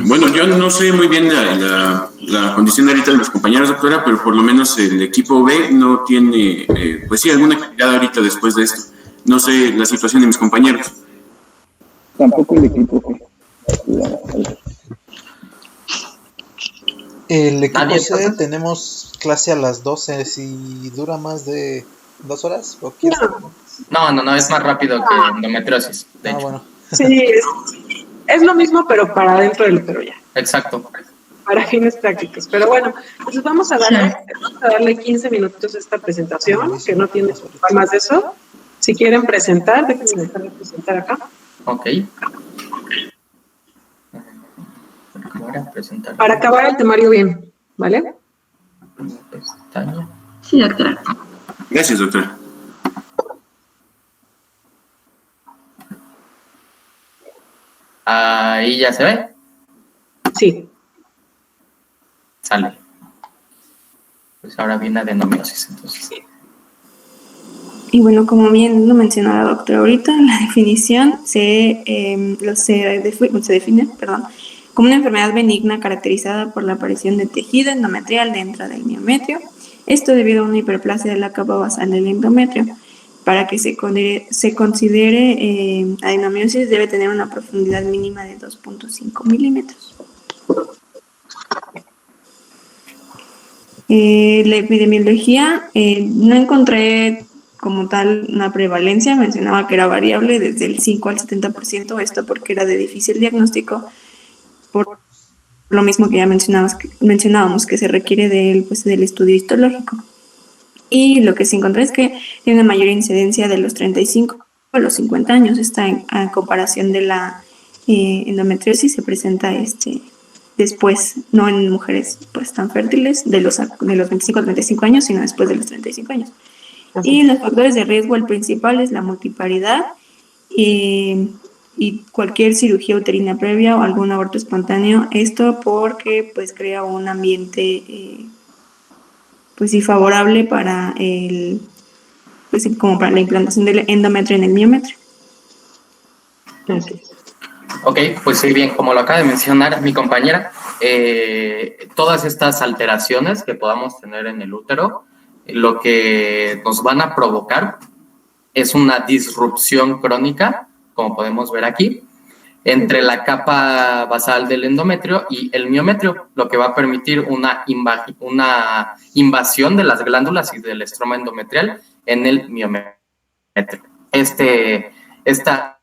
Bueno, yo no sé muy bien la condición ahorita de los compañeros, doctora, pero por lo menos el equipo B no tiene, pues sí, alguna actividad ahorita después de esto. No sé la situación de mis compañeros. Tampoco el equipo B. El equipo C tenemos clase a las 12, si dura más de 2 horas. ¿O No, es más rápido que endometriosis, de hecho. Bueno. Sí, es lo mismo, pero para dentro del útero ya. Exacto. Para fines prácticos. Pero bueno, pues vamos a darle 15 minutos a esta presentación, que no tiene más de eso. Si quieren presentar, déjenme dejarme presentar acá. Ok. Para acabar el temario bien, ¿vale? Sí, doctora. Gracias, doctora. Ahí ya se ve. Sí. Sale. pues ahora viene adenomiosis. Entonces, y bueno, como bien lo mencionó la doctora ahorita, la definición se define como una enfermedad benigna caracterizada por la aparición de tejido endometrial dentro del miometrio. Esto debido a una hiperplasia de la capa basal del endometrio. Para que se considere adenomiosis debe tener una profundidad mínima de 2.5 milímetros. La epidemiología, no encontré como tal una prevalencia, mencionaba que era variable desde el 5 al 70%, esto porque era de difícil diagnóstico, por lo mismo que ya mencionábamos que se requiere del estudio histológico. Y lo que se encontró es que tiene una mayor incidencia de los 35 a los 50 años, esta en comparación de la endometriosis se presenta después, no en mujeres pues tan fértiles de los 25 a 35 años, sino después de los 35 años. Y los factores de riesgo, el principal es la multiparidad y cualquier cirugía uterina previa o algún aborto espontáneo, esto porque pues crea un ambiente favorable para como para la implantación del endometrio en el miometrio. Gracias. Ok, pues sí, bien, como lo acaba de mencionar mi compañera, todas estas alteraciones que podamos tener en el útero, lo que nos van a provocar es una disrupción crónica, como podemos ver aquí, entre la capa basal del endometrio y el miometrio, lo que va a permitir una invasión de las glándulas y del estroma endometrial en el miometrio. Esta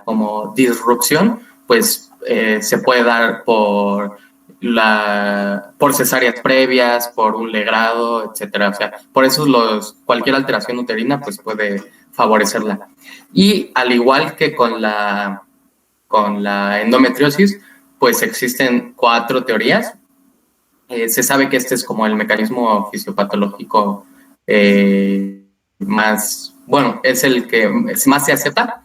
como disrupción, pues se puede dar por cesáreas previas, por un legrado, etcétera. O sea, por eso cualquier alteración uterina pues puede favorecerla. Y al igual que con la endometriosis, pues existen 4 teorías. Se sabe que este es como el mecanismo fisiopatológico es el que más se acepta,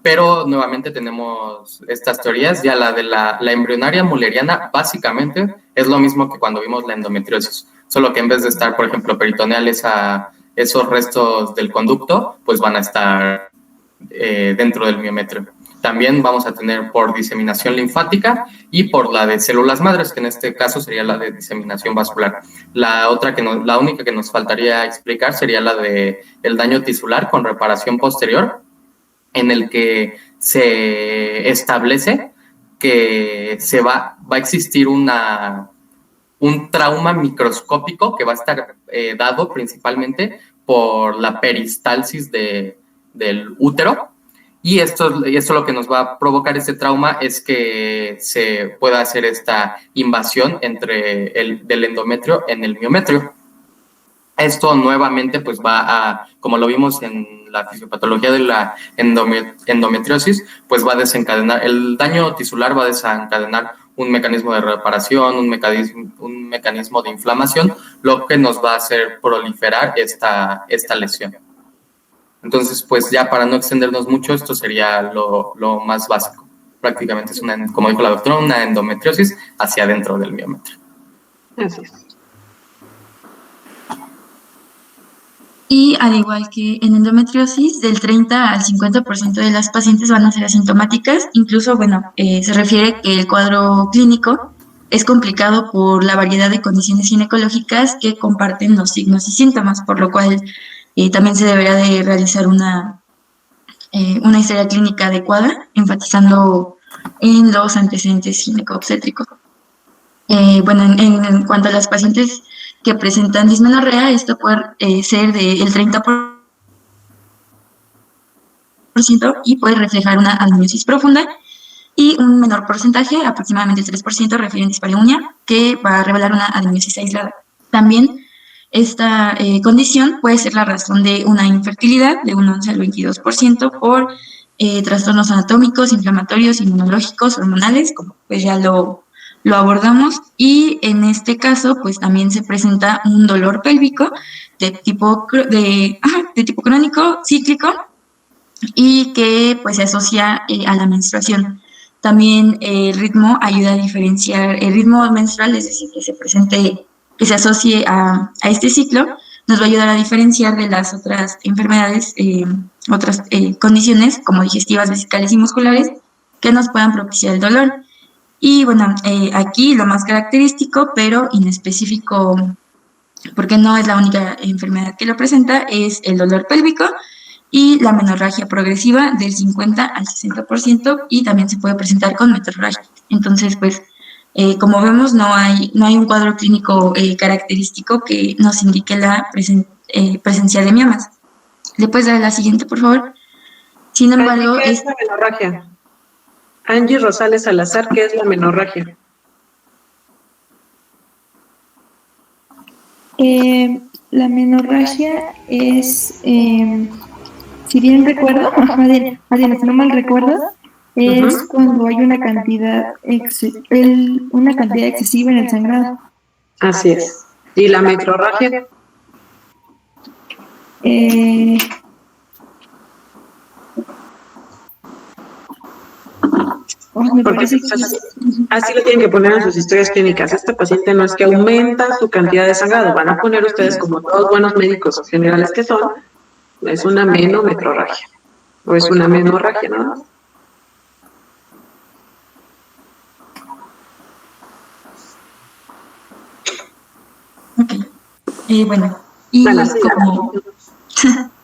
pero nuevamente tenemos estas teorías. Ya la de la embrionaria mulleriana básicamente es lo mismo que cuando vimos la endometriosis, solo que en vez de estar, por ejemplo, peritoneales a esos restos del conducto, pues van a estar dentro del miometrio. También vamos a tener por diseminación linfática y por la de células madres, que en este caso sería la de diseminación vascular. La única que nos faltaría explicar sería la de el daño tisular con reparación posterior, en el que se establece que va a existir un trauma microscópico que va a estar dado principalmente por la peristalsis del útero. Y esto lo que nos va a provocar este trauma es que se pueda hacer esta invasión del endometrio en el miometrio. Esto nuevamente pues como lo vimos en la fisiopatología de la endometriosis, pues va a desencadenar, el daño tisular va a desencadenar un mecanismo de reparación, un mecanismo de inflamación, lo que nos va a hacer proliferar esta lesión. Entonces, pues ya para no extendernos mucho, esto sería lo más básico. Prácticamente es como dijo la doctora, una endometriosis hacia adentro del miometrio. Gracias. Y al igual que en endometriosis, del 30 al 50% de las pacientes van a ser asintomáticas. Incluso, se refiere que el cuadro clínico es complicado por la variedad de condiciones ginecológicas que comparten los signos y síntomas, por lo cual también se deberá de realizar una historia clínica adecuada, enfatizando en los antecedentes gineco-obstétricos. En cuanto a las pacientes que presentan dismenorrea, esto puede ser del 30% y puede reflejar una adenomiosis profunda, y un menor porcentaje, aproximadamente el 3%, refieren dispareunia, que va a revelar una adenomiosis aislada. También esta condición puede ser la razón de una infertilidad de un 11 al 22% por trastornos anatómicos, inflamatorios, inmunológicos, hormonales, como pues ya lo abordamos. Y en este caso, pues también se presenta un dolor pélvico de tipo crónico, cíclico, y que pues se asocia a la menstruación. También el ritmo ayuda a diferenciar el ritmo menstrual, es decir, que se presente que se asocie a este ciclo nos va a ayudar a diferenciar de las otras enfermedades, otras condiciones como digestivas, vesicales y musculares que nos puedan propiciar el dolor. Y bueno, aquí lo más característico, pero inespecífico, porque no es la única enfermedad que lo presenta, es el dolor pélvico y la menorragia progresiva del 50 al 60%, y también se puede presentar con metrorragia. Entonces, pues, como vemos, no hay un cuadro clínico característico que nos indique la presencia de miomas. ¿Le puedes dar la siguiente, por favor? Sin embargo, ¿Qué es la menorragia? Angie Rosales Salazar, ¿qué es la menorragia? La menorragia es, si bien recuerdo, si no mal recuerdo, es cuando hay una cantidad excesiva en el sangrado. Así es. ¿Y la metrorragia? Porque así lo tienen que poner en sus historias clínicas. Esta paciente no es que aumenta su cantidad de sangrado, van a poner ustedes, como todos buenos médicos generales que son, es una menometrorragia o es una menorragia, ¿no? Ok. Bueno, y como...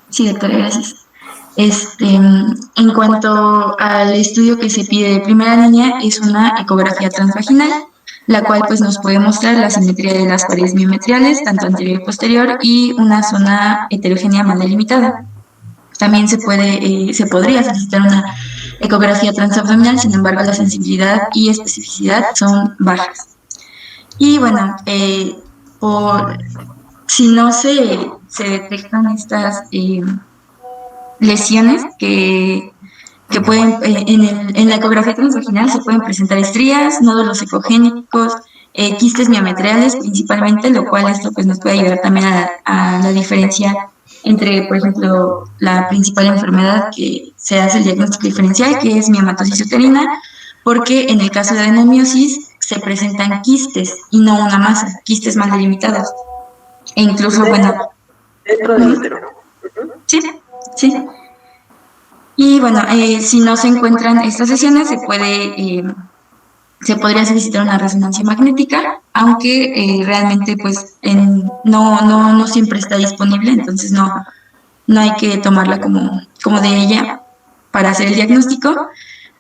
Sí, doctora, gracias. En cuanto al estudio que se pide de primera línea, es una ecografía transvaginal, la cual pues nos puede mostrar la simetría de las paredes miometriales, tanto anterior y posterior, y una zona heterogénea mal delimitada. También se podría solicitar una ecografía transabdominal, sin embargo la sensibilidad y especificidad son bajas. Y bueno, si no se detectan estas lesiones que pueden, en la ecografía transvaginal se pueden presentar estrías, nódulos ecogénicos, quistes miometriales principalmente, lo cual esto pues nos puede ayudar también a la diferencia entre, por ejemplo, la principal enfermedad que se hace el diagnóstico diferencial, que es miomatosis uterina, porque en el caso de adenomiosis se presentan quistes y no una masa, quistes mal delimitados. E incluso, bueno... Dentro del útero. Sí. Y bueno, si no se encuentran estas lesiones, se podría solicitar una resonancia magnética, aunque realmente pues no siempre está disponible, entonces no hay que tomarla como de ella para hacer el diagnóstico,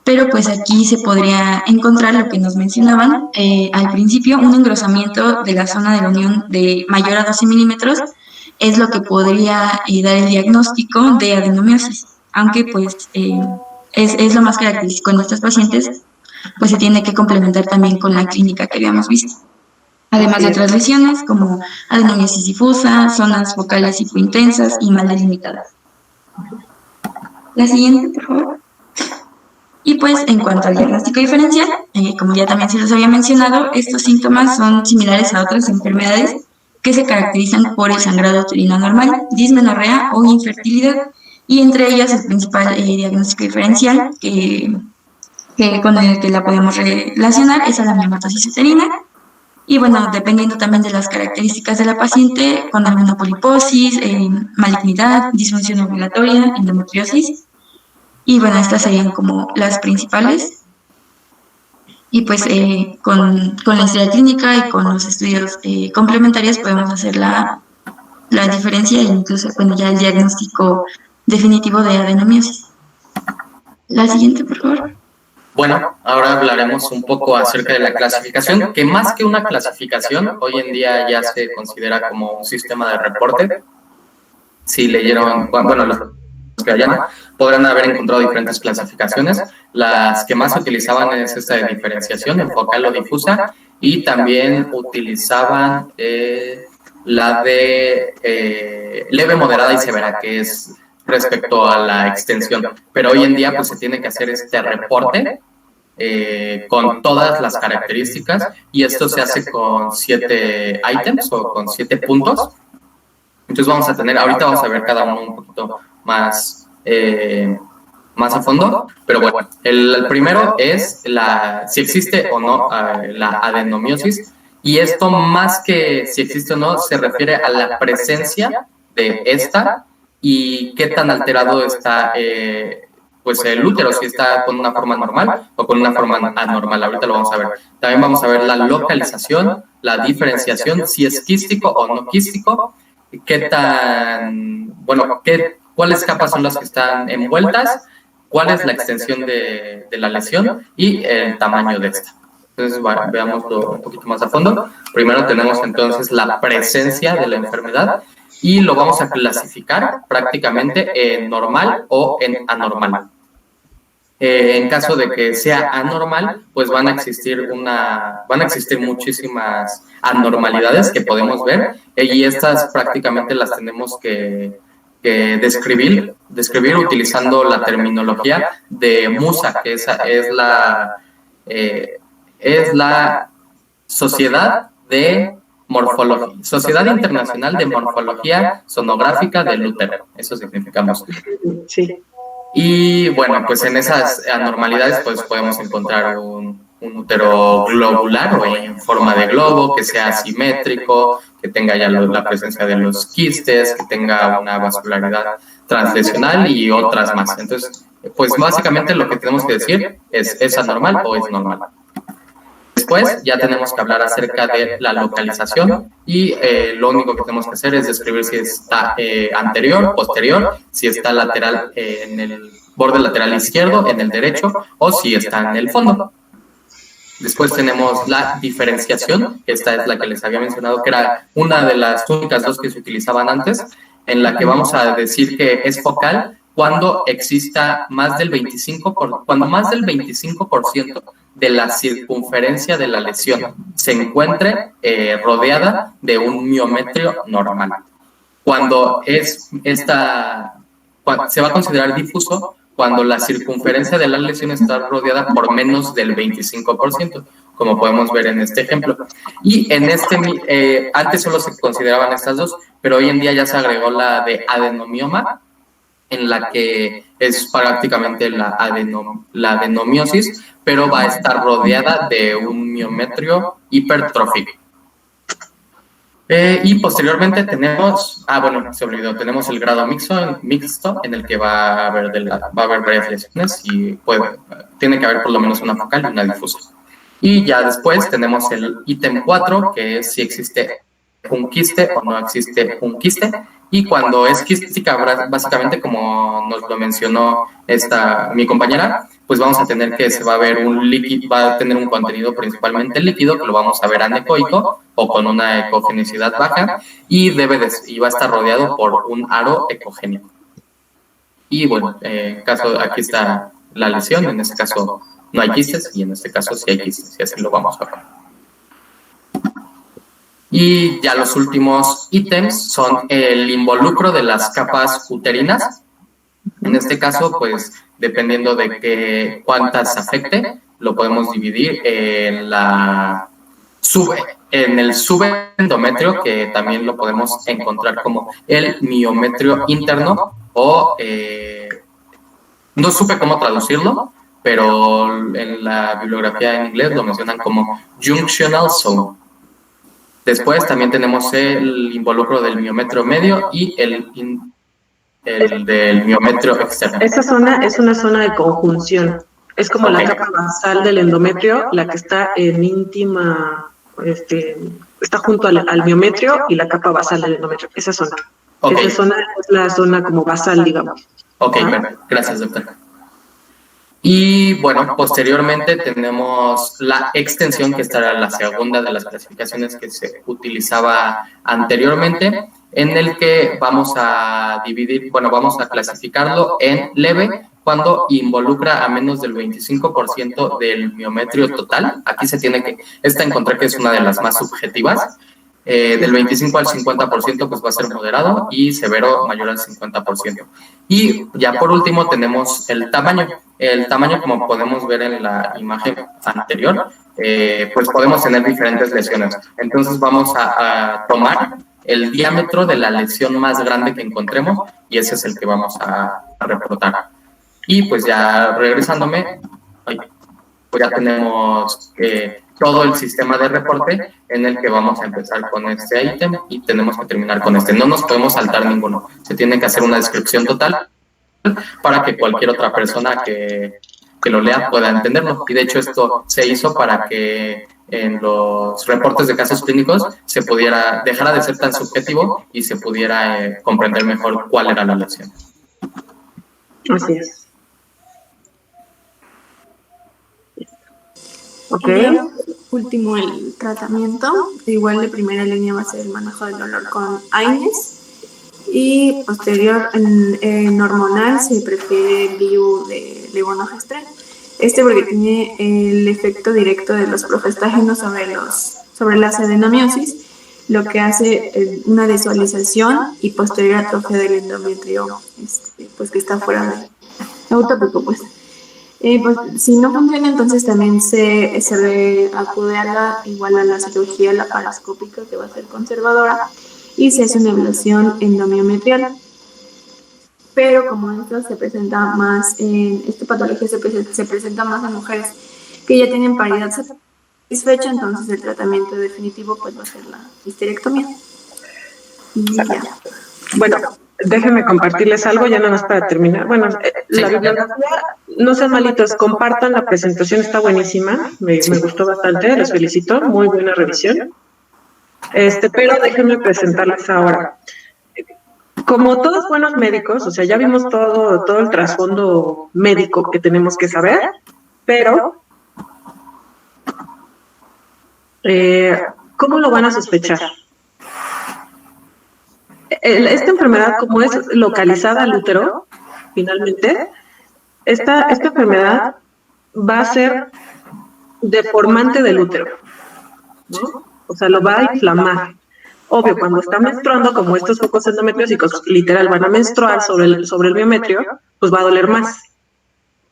pero pues aquí se podría encontrar lo que nos mencionaban al principio, un engrosamiento de la zona de la unión de mayor a 12 milímetros, es lo que podría dar el diagnóstico de adenomiosis, aunque pues es lo más característico en nuestros pacientes, pues se tiene que complementar también con la clínica que habíamos visto. Además de otras lesiones como adenomiosis difusa, zonas focales hipointensas y mal delimitadas. La siguiente, por favor. Y pues en cuanto al diagnóstico diferencial, como ya también se los había mencionado, estos síntomas son similares a otras enfermedades que se caracterizan por el sangrado uterino normal, dismenorrea o infertilidad, y entre ellas el principal diagnóstico diferencial con el que la podemos relacionar es a la miomatosis uterina, y bueno, dependiendo también de las características de la paciente, con alguna poliposis, malignidad, disfunción ovulatoria, endometriosis, y bueno, estas serían como las principales. Y pues con la historia clínica y con los estudios complementarios podemos hacer la diferencia e incluso ya el diagnóstico definitivo de adenomiosis. La siguiente, por favor. Bueno, ahora hablaremos un poco acerca de la clasificación, que más que una clasificación, hoy en día ya se considera como un sistema de reporte. Si leyeron, bueno, los que hayan, podrán haber encontrado diferentes clasificaciones. Las que más se utilizaban es esta de diferenciación, en focal o difusa, y también utilizaban la de leve, moderada y severa, que es respecto a la extensión. Pero hoy en día pues se tiene que hacer este reporte con todas las características, y esto se hace con 7 ítems o con 7 puntos. Entonces ahorita vamos a ver cada uno un poquito más a fondo, pero bueno, el primero es si existe o no la adenomiosis, Y esto, más que si existe o no, se refiere a la presencia de esta y qué tan alterado está pues el útero, si está con una forma normal o con una forma anormal. Ahorita lo vamos a ver. También vamos a ver la localización, la diferenciación, si es quístico o no quístico, qué tan, bueno, cuáles capas son las que están envueltas, cuál es la extensión de la lesión y el tamaño de esta. Entonces, bueno, veámoslo un poquito más a fondo. Primero tenemos entonces la presencia de la enfermedad y lo vamos a clasificar prácticamente en normal o en anormal. En caso de que sea anormal, pues van a existir muchísimas anormalidades que podemos ver y estas prácticamente las tenemos que describir utilizando la terminología de MUSA, que es la Sociedad Internacional de Morfología Sonográfica del Útero. Eso significa MUSA. Sí. Y bueno, pues en esas anormalidades pues podemos encontrar un útero globular o en forma de globo, que sea asimétrico, que tenga ya la presencia de los quistes, que tenga una vascularidad translesional y otras más. Entonces, pues básicamente lo que tenemos que decir es anormal o es normal. Después ya tenemos que hablar acerca de la localización y lo único que tenemos que hacer es describir si está anterior, posterior, si está lateral en el borde lateral izquierdo, en el derecho o si está en el fondo. Después tenemos la diferenciación, esta es la que les había mencionado, que era una de las únicas dos que se utilizaban antes, en la que vamos a decir que es focal cuando exista más del 25% de la circunferencia de la lesión se encuentre rodeada de un miometrio normal. Cuando se va a considerar difuso cuando la circunferencia de la lesión está rodeada por menos del 25%, como podemos ver en este ejemplo. Y en antes solo se consideraban estas dos, pero hoy en día ya se agregó la de adenomioma, en la que es prácticamente la adenomiosis, pero va a estar rodeada de un miometrio hipertrófico. Y posteriormente tenemos, se olvidó, tenemos el grado mixto en el que va a haber varias lesiones y tiene que haber por lo menos una focal y una difusa. Y ya después tenemos el ítem 4, que es si existe un quiste o no existe un quiste. Y cuando es quística, básicamente como nos lo mencionó mi compañera, pues vamos a tener que se va a ver un líquido, va a tener un contenido principalmente líquido, que lo vamos a ver anecoico o con una ecogenicidad baja, y va a estar rodeado por un aro ecogénico. Y bueno, aquí está la lesión, en este caso no hay quistes, y en este caso sí hay quistes, y así lo vamos a ver. Y ya los últimos ítems son el involucro de las capas uterinas. En este caso, pues, dependiendo de cuántas afecte, lo podemos dividir en el subendometrio, que también lo podemos encontrar como el miometrio interno, o no supe cómo traducirlo, pero en la bibliografía en inglés lo mencionan como junctional zone. Después también tenemos el involucro del miometrio medio y el del miometrio externo. Esta zona es una zona de conjunción. Es como la capa basal del endometrio, la que está en íntima, está junto al miometrio y la capa basal del endometrio. Esa zona. Esa zona es la zona como basal, digamos. Ok, perfecto. Gracias, doctora. Y bueno, posteriormente tenemos la extensión, que esta era la segunda de las clasificaciones que se utilizaba anteriormente, en el que vamos a clasificarlo en leve cuando involucra a menos del 25% del miometrio total. Aquí se tiene que encontrar que es una de las más subjetivas. Del 25 al 50% pues va a ser moderado y severo mayor al 50%. Y ya por último tenemos el tamaño. El tamaño, como podemos ver en la imagen anterior, pues podemos tener diferentes lesiones. Entonces vamos a tomar el diámetro de la lesión más grande que encontremos y ese es el que vamos a reportar. Y pues ya regresándome, pues ya tenemos todo el sistema de reporte en el que vamos a empezar con este ítem y tenemos que terminar con este. No nos podemos saltar ninguno. Se tiene que hacer una descripción total para que cualquier otra persona que lo lea pueda entenderlo. Y de hecho esto se hizo para que en los reportes de casos clínicos se pudiera dejara de ser tan subjetivo y se pudiera comprender mejor cuál era la lesión. Así es. Ok. Último, el tratamiento. Igual de primera línea va a ser el manejo del dolor con AINES. Y posterior, en hormonal, se prefiere Viu de levonorgestrel. Porque tiene el efecto directo de los profestágenos sobre las adenomiosis, lo que hace una desvisualización y posterior atrofia del endometrio, pues que está fuera de autópico, pues. Si no funciona, entonces también se acude igual a la cirugía laparoscópica, que va a ser conservadora, y se hace una ablación endomiometrial. Pero como esto se presenta más esta patología se presenta más en mujeres que ya tienen paridad satisfecha, entonces el tratamiento definitivo pues va a ser la histerectomía. Y ya. Bueno, déjenme compartirles algo, ya nada más para terminar. Bueno, la bibliografía, no sean malitos, compartan la presentación, está buenísima, me gustó bastante, les felicito, muy buena revisión. Pero déjenme presentarles ahora. Como todos buenos médicos, o sea, ya vimos todo el trasfondo médico que tenemos que saber, pero ¿cómo lo van a sospechar? Esta enfermedad, como es localizada al útero, finalmente, esta enfermedad va a ser deformante del útero, ¿no? O sea, lo va a inflamar. Obvio, cuando está menstruando, como estos focos endometriósicos literal van a menstruar sobre el miometrio, pues va a doler más.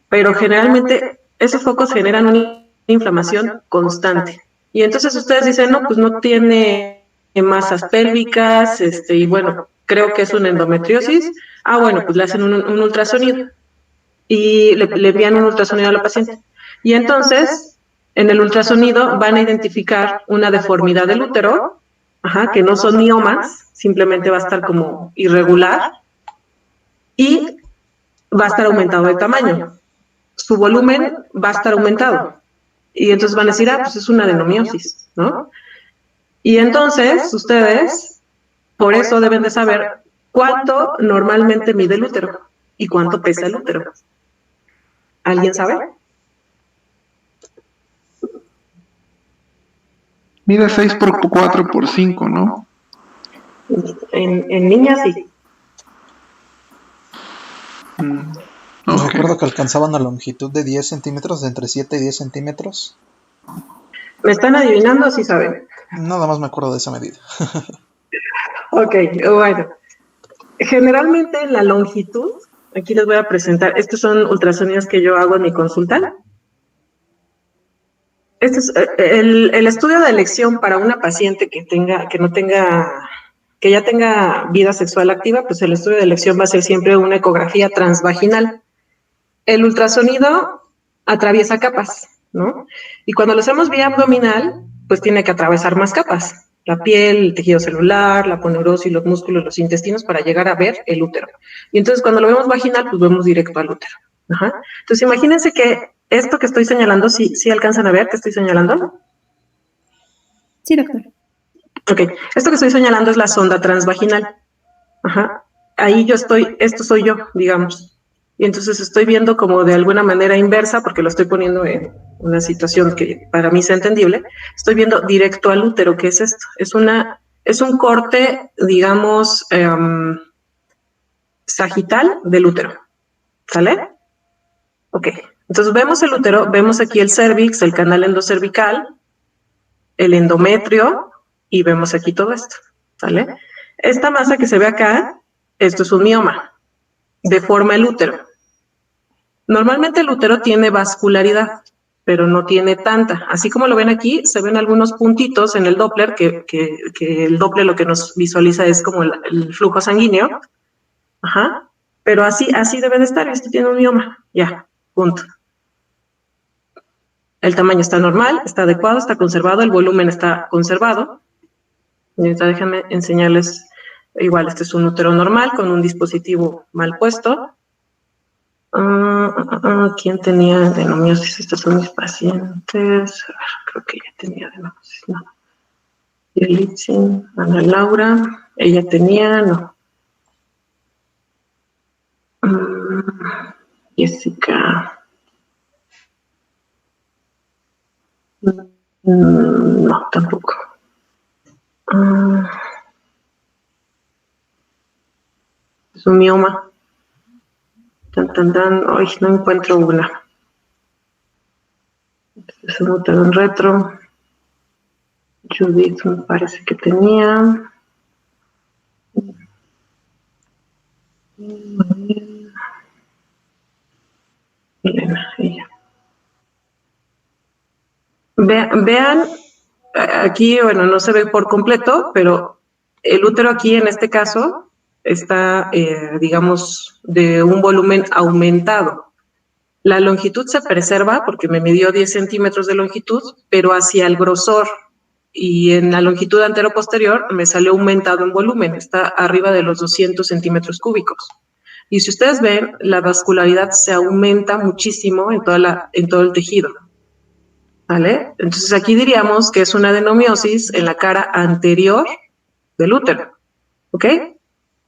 Pero generalmente esos focos generan una inflamación constante. Y entonces ustedes dicen, no, pues no tiene masas pélvicas, y bueno, creo que es una endometriosis. Bueno, pues le hacen un ultrasonido y le envían un ultrasonido a la paciente. Y entonces, en el ultrasonido van a identificar una deformidad del útero, que no son miomas, simplemente va a estar como irregular y va a estar aumentado de tamaño. Su volumen va a estar aumentado. Y entonces van a decir, pues es una adenomiosis, ¿no? Y entonces ustedes, por eso deben de saber cuánto normalmente mide el útero y cuánto pesa el útero. ¿Alguien sabe? Mide 6 por 4 por 5, ¿no? En niñas sí. Me acuerdo que alcanzaba una longitud de 10 centímetros, de entre 7 y 10 centímetros. ¿Me están adivinando o sí saben? Nada más me acuerdo de esa medida. Ok, bueno. Generalmente la longitud, aquí les voy a presentar, estos son ultrasonidos que yo hago en mi consulta. Este es el estudio de elección para una paciente que ya tenga vida sexual activa, pues el estudio de elección va a ser siempre una ecografía transvaginal. El ultrasonido atraviesa capas, ¿no? Y cuando lo hacemos vía abdominal, pues tiene que atravesar más capas. La piel, el tejido celular, la poneurosis, los músculos, los intestinos, para llegar a ver el útero. Y entonces cuando lo vemos vaginal, pues vemos directo al útero. Entonces imagínense que esto que estoy señalando, ¿sí alcanzan a ver que estoy señalando? Sí, doctor. Ok, esto que estoy señalando es la sonda transvaginal. Ahí esto soy yo, digamos. Y entonces estoy viendo como de alguna manera inversa, porque lo estoy poniendo en una situación que para mí sea entendible, estoy viendo directo al útero. ¿Qué es esto? Es un corte, digamos, sagital del útero. ¿Sale? Ok, entonces vemos el útero, vemos aquí el cervix, el canal endocervical, el endometrio, y vemos aquí todo esto, ¿sale? Esta masa que se ve acá, esto es un mioma, deforma el útero. Normalmente el útero tiene vascularidad, pero no tiene tanta. Así como lo ven aquí, se ven algunos puntitos en el Doppler, que el Doppler lo que nos visualiza es como el flujo sanguíneo. Pero así debe de estar, esto tiene un mioma, ya, punto. el tamaño está normal, está adecuado, está conservado, el volumen está conservado. Y ahorita déjenme enseñarles, igual este es un útero normal con un dispositivo mal puesto. ¿Quién tenía adenomiosis? Estos son mis pacientes. Creo que ella tenía adenomiosis, no. Yelitzin, Ana Laura, ella tenía, no. Jessica. No, tampoco. Es un mioma. Ay, no encuentro una. Este es un útero en retro. Judith me parece que tenía. Elena, ella. Vean, aquí, bueno, no se ve por completo, pero el útero aquí en este caso está, digamos, de un volumen aumentado. La longitud se preserva porque me midió 10 centímetros de longitud, pero hacia el grosor y en la longitud antero-posterior me salió aumentado en volumen, está arriba de los 200 centímetros cúbicos. Y si ustedes ven, la vascularidad se aumenta muchísimo en todo el tejido. ¿Vale? Entonces aquí diríamos que es una adenomiosis en la cara anterior del útero. ¿Ok?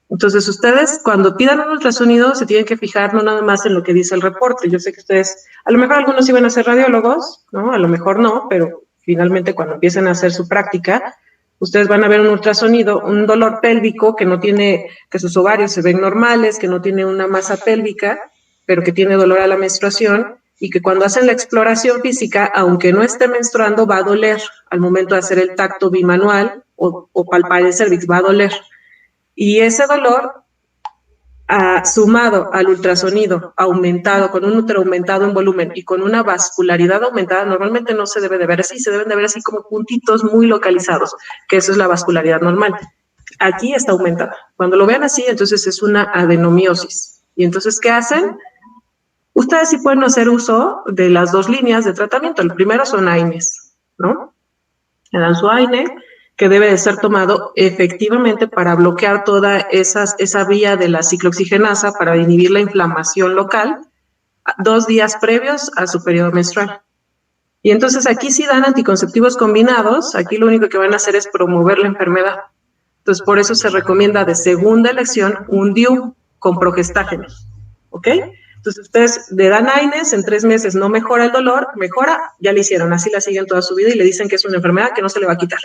Entonces ustedes cuando pidan un ultrasonido se tienen que fijar no nada más en lo que dice el reporte. Yo sé que ustedes, a lo mejor algunos iban a ser radiólogos, ¿no? A lo mejor no, pero finalmente cuando empiecen a hacer su práctica, ustedes van a ver un ultrasonido, un dolor pélvico que no tiene, que sus ovarios se ven normales, que no tiene una masa pélvica, pero que tiene dolor a la menstruación, y que cuando hacen la exploración física, aunque no esté menstruando, va a doler al momento de hacer el tacto bimanual o palpar el cervix, va a doler. Y ese dolor, sumado al ultrasonido aumentado, con un útero aumentado en volumen y con una vascularidad aumentada, normalmente no se debe de ver así, se deben de ver así como puntitos muy localizados, que eso es la vascularidad normal. Aquí está aumentada. Cuando lo vean así, entonces es una adenomiosis. Y entonces, ¿qué hacen? Ustedes sí pueden hacer uso de las dos líneas de tratamiento. El primero son AINES, ¿no? Le dan su AINE, que debe de ser tomado efectivamente para bloquear toda esa vía de la ciclooxigenasa para inhibir la inflamación local 2 días previos a su periodo menstrual. Y entonces aquí sí dan anticonceptivos combinados, aquí lo único que van a hacer es promover la enfermedad. Entonces por eso se recomienda de segunda elección un DIU con progestágenos, ¿ok? Entonces ustedes le dan AINES, en 3 meses no mejora el dolor, mejora, ya le hicieron, así la siguen toda su vida y le dicen que es una enfermedad que no se le va a quitar.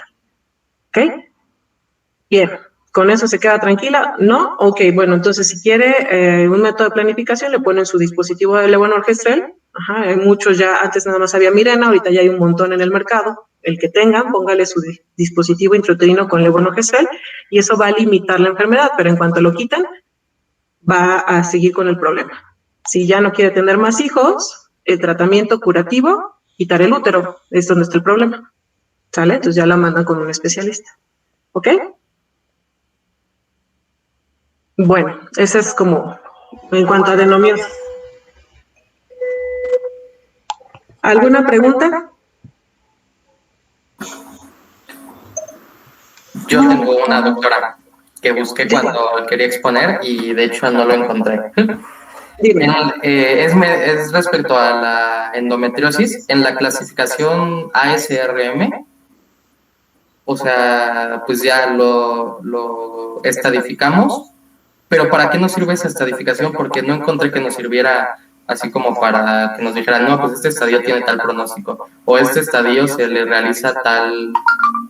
¿Ok? Bien, ¿con eso se queda tranquila? ¿No? Ok, bueno, entonces si quiere un método de planificación, le ponen su dispositivo de levonorgestrel. Ajá, hay muchos ya, antes nada más había Mirena, ahorita ya hay un montón en el mercado. El que tengan, póngale su dispositivo intrauterino con levonorgestrel y eso va a limitar la enfermedad, pero en cuanto lo quitan, va a seguir con el problema. Si ya no quiere tener más hijos, el tratamiento curativo, quitar el útero, es donde está el problema. ¿Sale? Entonces ya la mandan con un especialista. ¿Ok? Bueno, ese es como en cuanto a adenomiosis. ¿Alguna pregunta? Yo tengo una, doctora, que busqué cuando quería exponer y de hecho no lo encontré. Es respecto a la endometriosis, en la clasificación ASRM, o sea, pues ya lo estadificamos, pero ¿para qué nos sirve esa estadificación? Porque no encontré que nos sirviera así como para que nos dijeran, no, pues este estadio tiene tal pronóstico, o este estadio se le realiza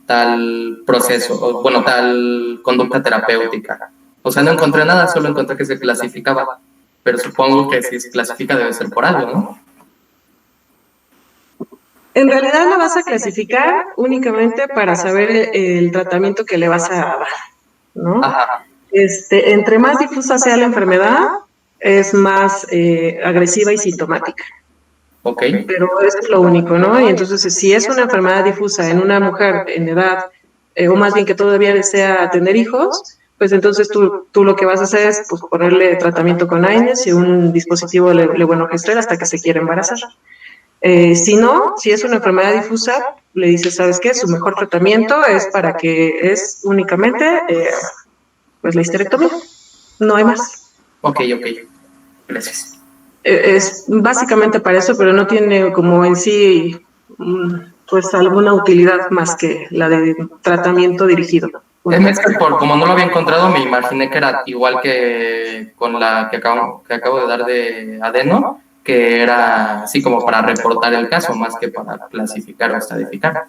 tal proceso, o bueno, tal conducta terapéutica. O sea, no encontré nada, solo encontré que se clasificaba, pero supongo que si se clasifica debe ser por algo, ¿no? En realidad la vas a clasificar únicamente para saber el tratamiento que le vas a dar, ¿no? Ajá. Entre más difusa sea la enfermedad, es más agresiva y sintomática. Ok. Pero eso es lo único, ¿no? Y entonces, si es una enfermedad difusa en una mujer en edad, o más bien que todavía desea tener hijos, pues entonces tú lo que vas a hacer es pues, ponerle tratamiento con AINES y un dispositivo levonorgestrel hasta que se quiera embarazar. Si no, si es una enfermedad difusa, le dices, ¿sabes qué? Su mejor tratamiento es para que es únicamente pues la histerectomía. No hay más. Ok. Gracias. Es básicamente para eso, pero no tiene como en sí pues alguna utilidad más que la de tratamiento dirigido. Es que como no lo había encontrado, me imaginé que era igual que con la que acabo de dar de adeno, que era así como para reportar el caso, más que para clasificar o estadificar.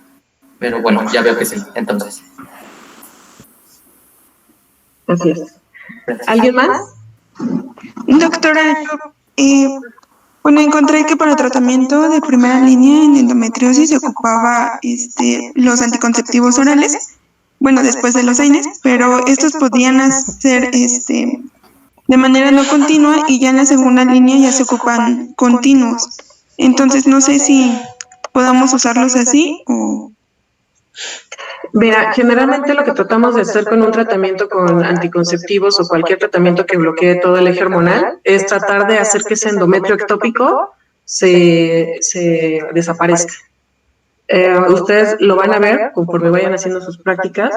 Pero bueno, ya veo que sí, entonces. Así es. ¿Alguien más? Doctora, bueno, encontré que para tratamiento de primera línea en endometriosis se ocupaba los anticonceptivos orales, bueno, después de los AINES, pero estos podían hacer de manera no continua y ya en la segunda línea ya se ocupan continuos. Entonces, no sé si podamos usarlos así o... Mira, generalmente lo que tratamos de hacer con un tratamiento con anticonceptivos o cualquier tratamiento que bloquee todo el eje hormonal es tratar de hacer que ese endometrio ectópico se desaparezca. Ustedes lo van a ver conforme vayan haciendo sus prácticas,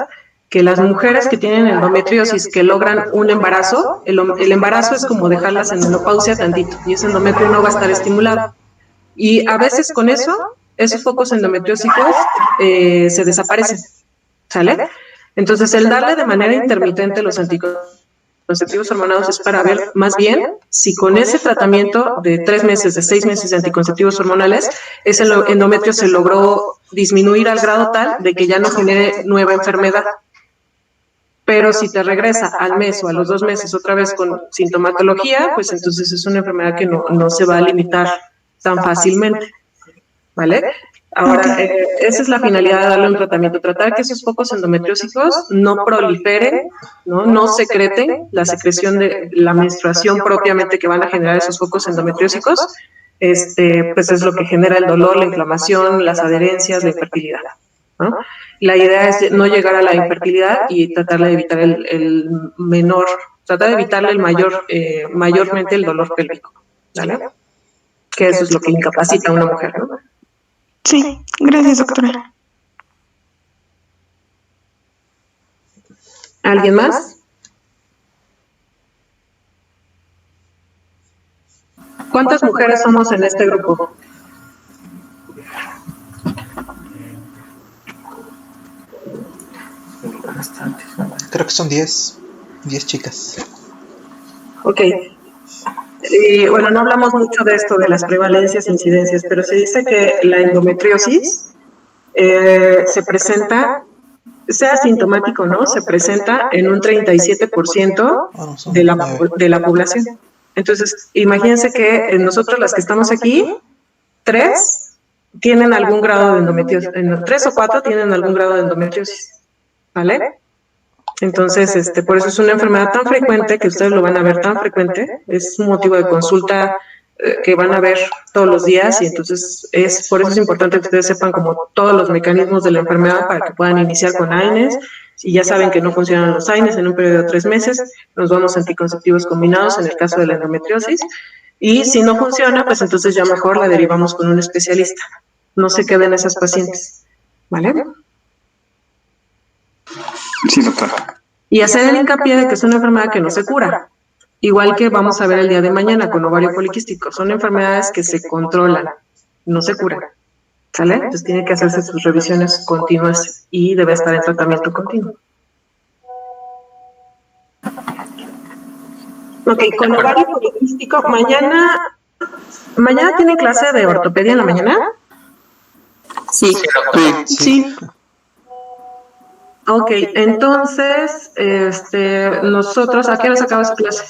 que las mujeres que tienen endometriosis que logran un embarazo, el embarazo es como dejarlas en menopausia tantito y ese endometrio no va a estar estimulado. Y a veces con eso, esos focos endometriósicos se desaparecen, ¿sale? Entonces, el darle de manera intermitente los anticonceptivos hormonados es para ver más bien si con ese tratamiento de 3 meses, de 6 meses de anticonceptivos hormonales, ese endometrio se logró disminuir al grado tal de que ya no genere nueva enfermedad. Pero si te regresa al mes o a los 2 meses otra vez con sintomatología, pues entonces es una enfermedad que no se va a limitar tan fácilmente, ¿vale? Ahora, esa es la finalidad de darle un tratamiento, tratar que esos focos endometriósicos no proliferen, no secreten la secreción de la menstruación propiamente que van a generar esos focos endometriósicos, pues es lo que genera el dolor, la inflamación, las adherencias, la infertilidad, ¿no? La idea es no llegar a la infertilidad y tratar de evitar tratar de evitarle mayormente el dolor pélvico, ¿vale? Que eso es lo que incapacita a una mujer, ¿no? Sí, gracias, doctora. ¿Alguien más? ¿Cuántas mujeres somos en este grupo? Creo que son 10 chicas. Ok. Y bueno, no hablamos mucho de esto, de las prevalencias e incidencias, pero se dice que la endometriosis se presenta, sea asintomático o no, se presenta en un 37% de la población. Entonces, imagínense que nosotros las que estamos aquí, 3 tienen algún grado de endometriosis, 3 o 4 tienen algún grado de endometriosis, ¿vale? Entonces, por eso es una enfermedad tan frecuente que ustedes lo van a ver tan frecuente, es un motivo de consulta que van a ver todos los días y entonces por eso es importante que ustedes sepan como todos los mecanismos de la enfermedad para que puedan iniciar con AINES. Si ya saben que no funcionan los AINES en un periodo de 3 meses, nos vamos a anticonceptivos combinados en el caso de la endometriosis y si no funciona, pues entonces ya mejor la derivamos con un especialista. No se queden esas pacientes, ¿vale? Sí, doctora. Y hacer el hincapié de que es una enfermedad que no se cura. Igual que vamos a ver el día de mañana con ovario poliquístico. Son enfermedades que se controlan, no se curan. ¿Sale? Entonces tiene que hacerse sus revisiones continuas y debe estar en tratamiento continuo. Ok, con ovario poliquístico, mañana tienen clase de ortopedia en la mañana. Sí. Ok, entonces, nosotros, ¿a qué hora acaba su clase?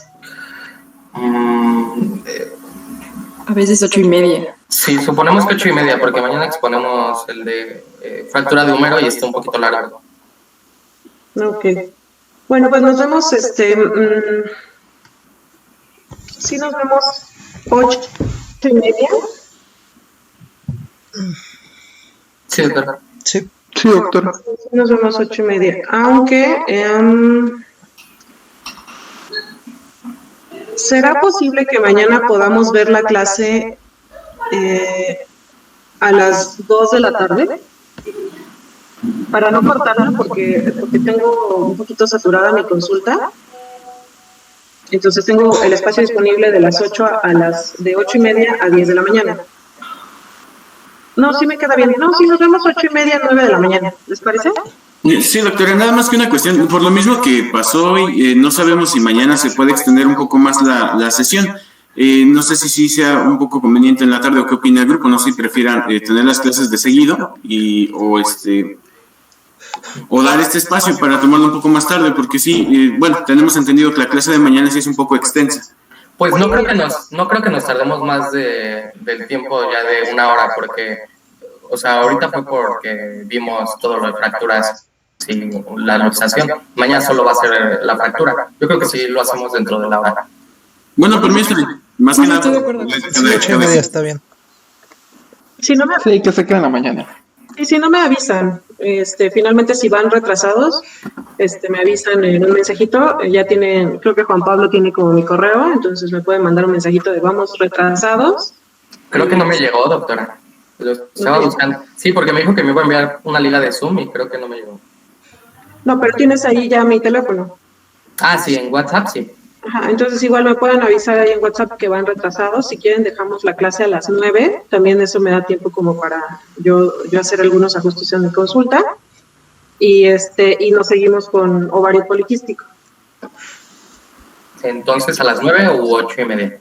A veces 8:30. Sí, suponemos que 8:30, porque mañana exponemos el de fractura de húmero y está un poquito largo. Ok. Bueno, pues nos vemos, sí, nos vemos 8:30. Sí, doctora. Sí, doctora. Nos vemos 8:30. Aunque ¿será posible que mañana podamos ver la clase a las 2 de la tarde, para no cortarla porque tengo un poquito saturada mi consulta. Entonces tengo el espacio disponible de las 8 de 8:30 a 10 de la mañana. No, sí me queda bien. No, sí, nos vemos 8:30 a 9 de la mañana. ¿Les parece? Sí, doctora, nada más que una cuestión. Por lo mismo que pasó hoy, no sabemos si mañana se puede extender un poco más la sesión. No sé si sí sea un poco conveniente en la tarde o qué opina el grupo. No sé si prefieran tener las clases de seguido o dar este espacio para tomarlo un poco más tarde, porque sí, bueno, tenemos entendido que la clase de mañana sí es un poco extensa. Pues no creo que nos tardemos más del tiempo ya de 1 hora, porque, o sea, ahorita fue porque vimos todo lo de fracturas y la luxación. Mañana solo va a ser la fractura. Yo creo que sí lo hacemos dentro de la hora. Bueno, permítame, más que nada. Sí, 8:30 está bien. Sí, que se quede en la mañana. Y si no me avisan, finalmente si van retrasados, me avisan en un mensajito. Ya tienen, creo que Juan Pablo tiene como mi correo, entonces me pueden mandar un mensajito de vamos retrasados. Creo que no me llegó, doctora. Lo estaba buscando. Sí, porque me dijo que me iba a enviar una liga de Zoom y creo que no me llegó. No, pero tienes ahí ya mi teléfono. Ah, sí, en WhatsApp sí. Ajá, entonces igual me pueden avisar ahí en WhatsApp que van retrasados. Si quieren dejamos la clase a las 9. También eso me da tiempo como para yo hacer algunos ajustes en mi consulta. Y nos seguimos con ovario poliquístico. Entonces, ¿a las 9 u 8:30?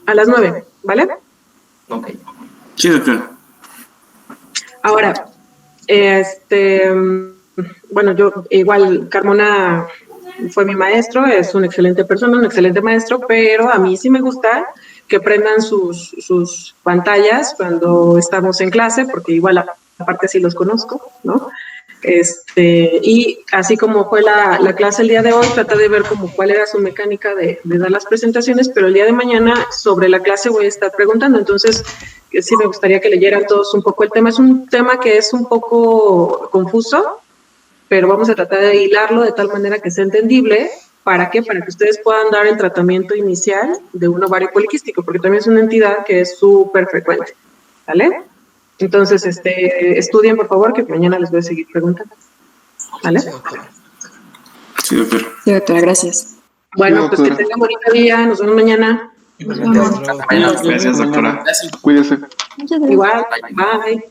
A las 9, ¿vale? Ok. Sí, doctor. Ahora, bueno, yo igual, Carmona fue mi maestro, es una excelente persona, un excelente maestro, pero a mí sí me gusta que prendan sus pantallas cuando estamos en clase, porque igual aparte sí los conozco, ¿no? Y así como fue la clase el día de hoy, traté de ver como cuál era su mecánica de dar las presentaciones, pero el día de mañana sobre la clase voy a estar preguntando, entonces sí me gustaría que leyeran todos un poco el tema. Es un tema que es un poco confuso, pero vamos a tratar de hilarlo de tal manera que sea entendible. ¿Para qué? Para que ustedes puedan dar el tratamiento inicial de un ovario poliquístico, porque también es una entidad que es súper frecuente, ¿vale? Entonces, estudien, por favor, que mañana les voy a seguir preguntando, ¿vale? Sí, doctor. Sí, doctora, gracias. Bueno, pues que tengan bonito día, nos vemos mañana. Gracias, doctora. Cuídese. Igual, bye.